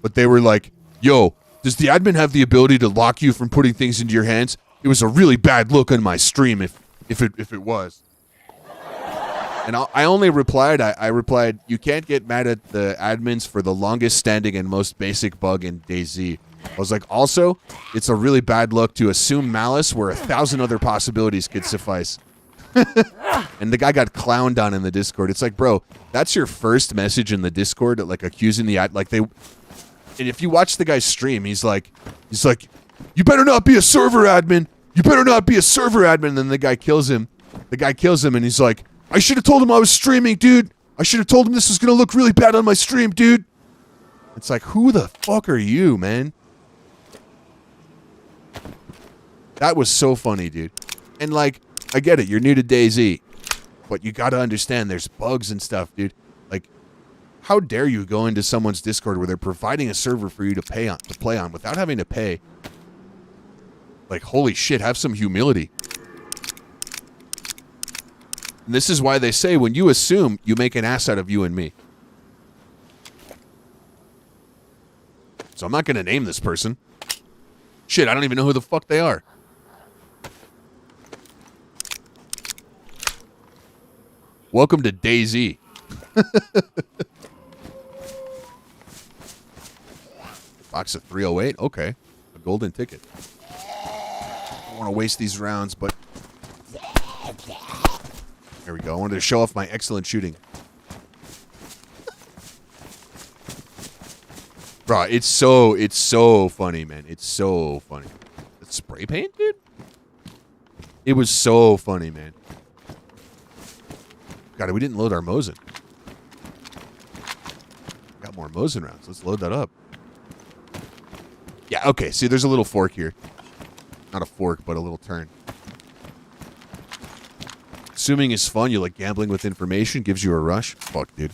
but they were like, yo, does the admin have the ability to lock you from putting things into your hands? It was a really bad look on my stream if it was. And I only replied, I replied, you can't get mad at the admins for the longest standing and most basic bug in DayZ. I was like, also, it's a really bad look to assume malice where 1,000 other possibilities could suffice. And the guy got clowned on in the Discord. It's like, bro, that's your first message in the Discord, like accusing the ad, like they. And if you watch the guy's stream, he's like, you better not be a server admin. You better not be a server admin. And then the guy kills him. The guy kills him, and he's like, I should have told him I was streaming, dude. I should have told him this was gonna look really bad on my stream, dude. It's like, who the fuck are you, man? That was so funny, dude. And like, I get it, you're new to DayZ, but you gotta understand there's bugs and stuff, dude. Like, how dare you go into someone's Discord where they're providing a server for you to play on without having to pay? Like, holy shit, have some humility. And this is why they say when you assume, you make an ass out of you and me. So I'm not going to name this person. Shit, I don't even know who the fuck they are. Welcome to DayZ. Box of 308? Okay. A golden ticket. I don't want to waste these rounds, but... There we go. I wanted to show off my excellent shooting. Bro, it's so funny, man. It's so funny. The spray paint, dude? It was so funny, man. God, we didn't load our Mosin. Got more Mosin rounds. Let's load that up. Yeah, okay. See, there's a little fork here. Not a fork, but a little turn. Assuming is fun, you like gambling with information, gives you a rush. Fuck, dude.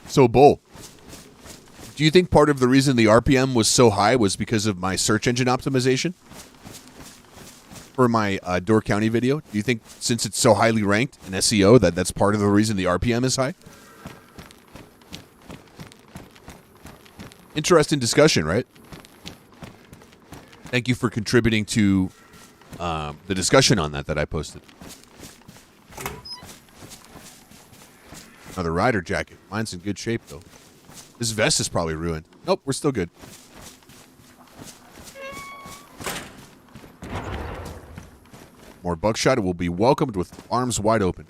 So, Bull, do you think part of the reason the RPM was so high was because of my search engine optimization? For my Door County video, do you think since it's so highly ranked in SEO that's part of the reason the RPM is high? Interesting discussion, right? Thank you for contributing to the discussion on that I posted. Another rider jacket. Mine's in good shape, though. This vest is probably ruined. Nope, we're still good. More buckshot will be welcomed with arms wide open.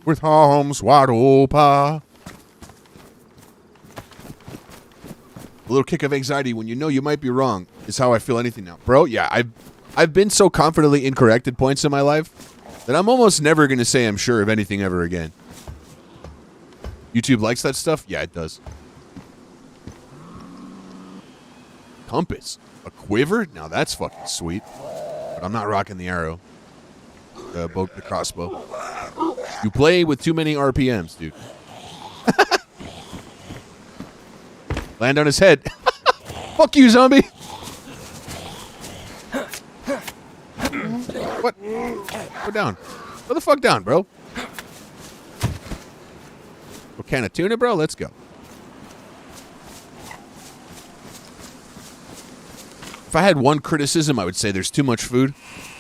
with arms wide open. A little kick of anxiety when you know you might be wrong is how I feel anything now. Bro, yeah, I've been so confidently incorrect at points in my life that I'm almost never going to say I'm sure of anything ever again. YouTube likes that stuff? Yeah, it does. Compass. A quiver? Now that's fucking sweet. But I'm not rocking the arrow. The crossbow. You play with too many RPMs, dude. Land on his head. Fuck you, zombie. What? Go down. Go the fuck down, bro. A can of tuna, bro? Let's go. If I had one criticism, I would say there's too much food.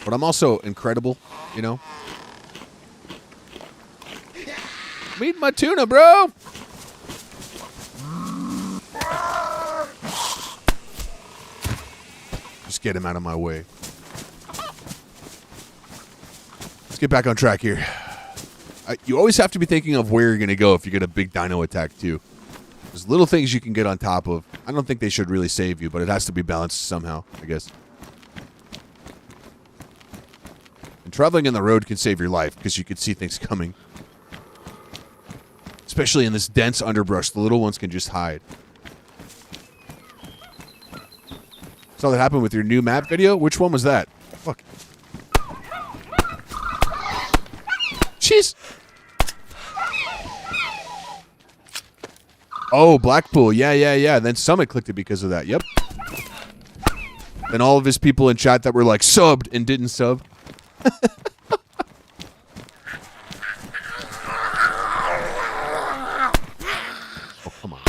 But I'm also incredible, you know? I'm eating my tuna, bro! Just get him out of my way. Let's get back on track here. You always have to be thinking of where you're going to go if you get a big dino attack, too. There's little things you can get on top of. I don't think they should really save you, but it has to be balanced somehow, I guess. And traveling in the road can save your life because you can see things coming. Especially in this dense underbrush, the little ones can just hide. Saw that happen with your new map video? Which one was that? Fuck. Jeez. Oh, Blackpool. Yeah. Then Summit clicked it because of that. Yep. Then all of his people in chat that were like subbed and didn't sub. Oh, come on.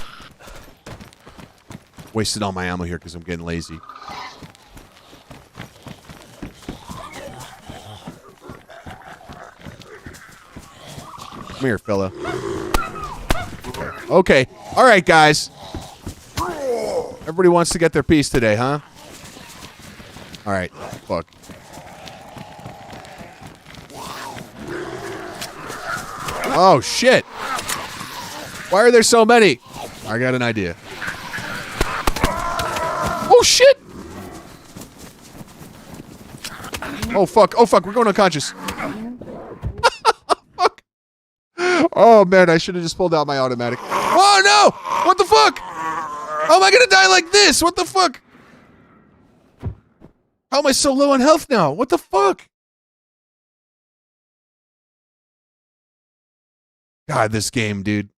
Wasted all my ammo here because I'm getting lazy. Come here, fella. Okay. All right, guys. Everybody wants to get their piece today, huh? All right. Fuck. Oh, shit. Why are there so many? I got an idea. Oh, shit. Oh, fuck. Oh, fuck. We're going unconscious. Fuck. Oh, man. I should have just pulled out my automatic. Oh, no. What the fuck? How am I going to die like this? What the fuck? How am I so low on health now? What the fuck? God, this game, dude.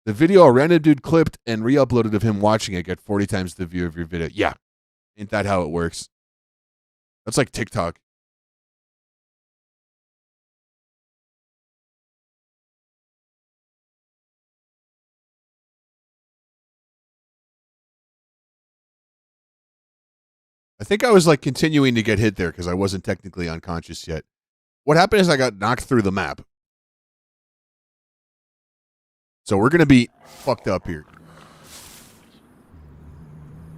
The video a random dude clipped and re-uploaded of him watching it got 40 times the view of your video. Yeah. Ain't that how it works? That's like TikTok. I think I was like continuing to get hit there because I wasn't technically unconscious yet. What happened is I got knocked through the map. So we're going to be fucked up here.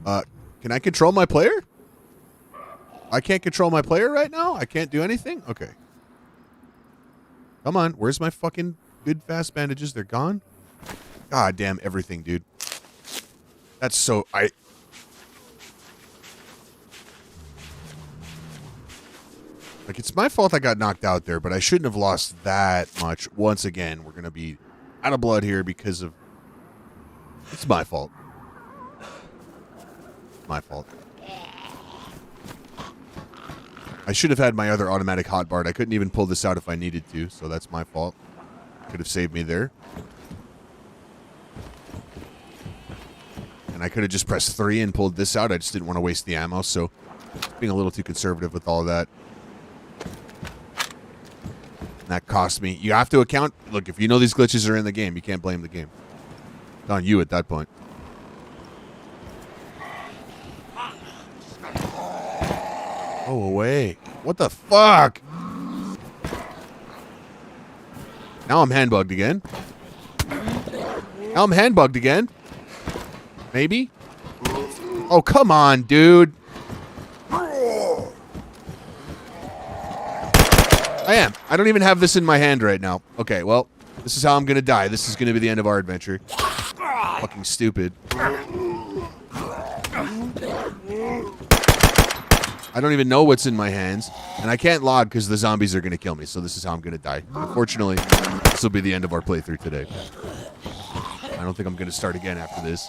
Can I control my player? I can't control my player right now? I can't do anything? Okay. Come on. Where's my fucking good fast bandages? They're gone? God damn everything, dude. That's so... Like, it's my fault I got knocked out there, but I shouldn't have lost that much. Once again, we're going to be out of blood here because of... It's my fault. My fault. I should have had my other automatic hotbar. I couldn't even pull this out if I needed to, so that's my fault. Could have saved me there. And I could have just pressed 3 and pulled this out. I just didn't want to waste the ammo, so being a little too conservative with all of that. That cost me. You have to account. Look, if you know these glitches are in the game, you can't blame the game. It's on you at that point. Go away. What the fuck? Now I'm handbugged again. Now I'm handbugged again. Maybe? Oh, come on, dude. I am. I don't even have this in my hand right now. Okay, well, this is how I'm going to die. This is going to be the end of our adventure. Fucking stupid. I don't even know what's in my hands, and I can't log because the zombies are going to kill me, so this is how I'm going to die. Unfortunately, this will be the end of our playthrough today. I don't think I'm going to start again after this.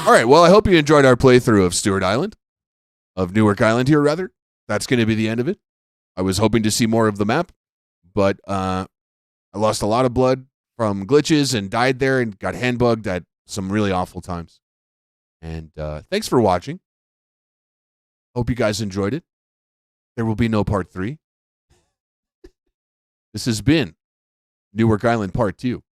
All right, well, I hope you enjoyed our playthrough of Stewart Island. Of Newark Island here, rather. That's going to be the end of it. I was hoping to see more of the map, but I lost a lot of blood from glitches and died there and got handbugged at some really awful times. And thanks for watching. Hope you guys enjoyed it. There will be no part 3. This has been Newark Island Part 2.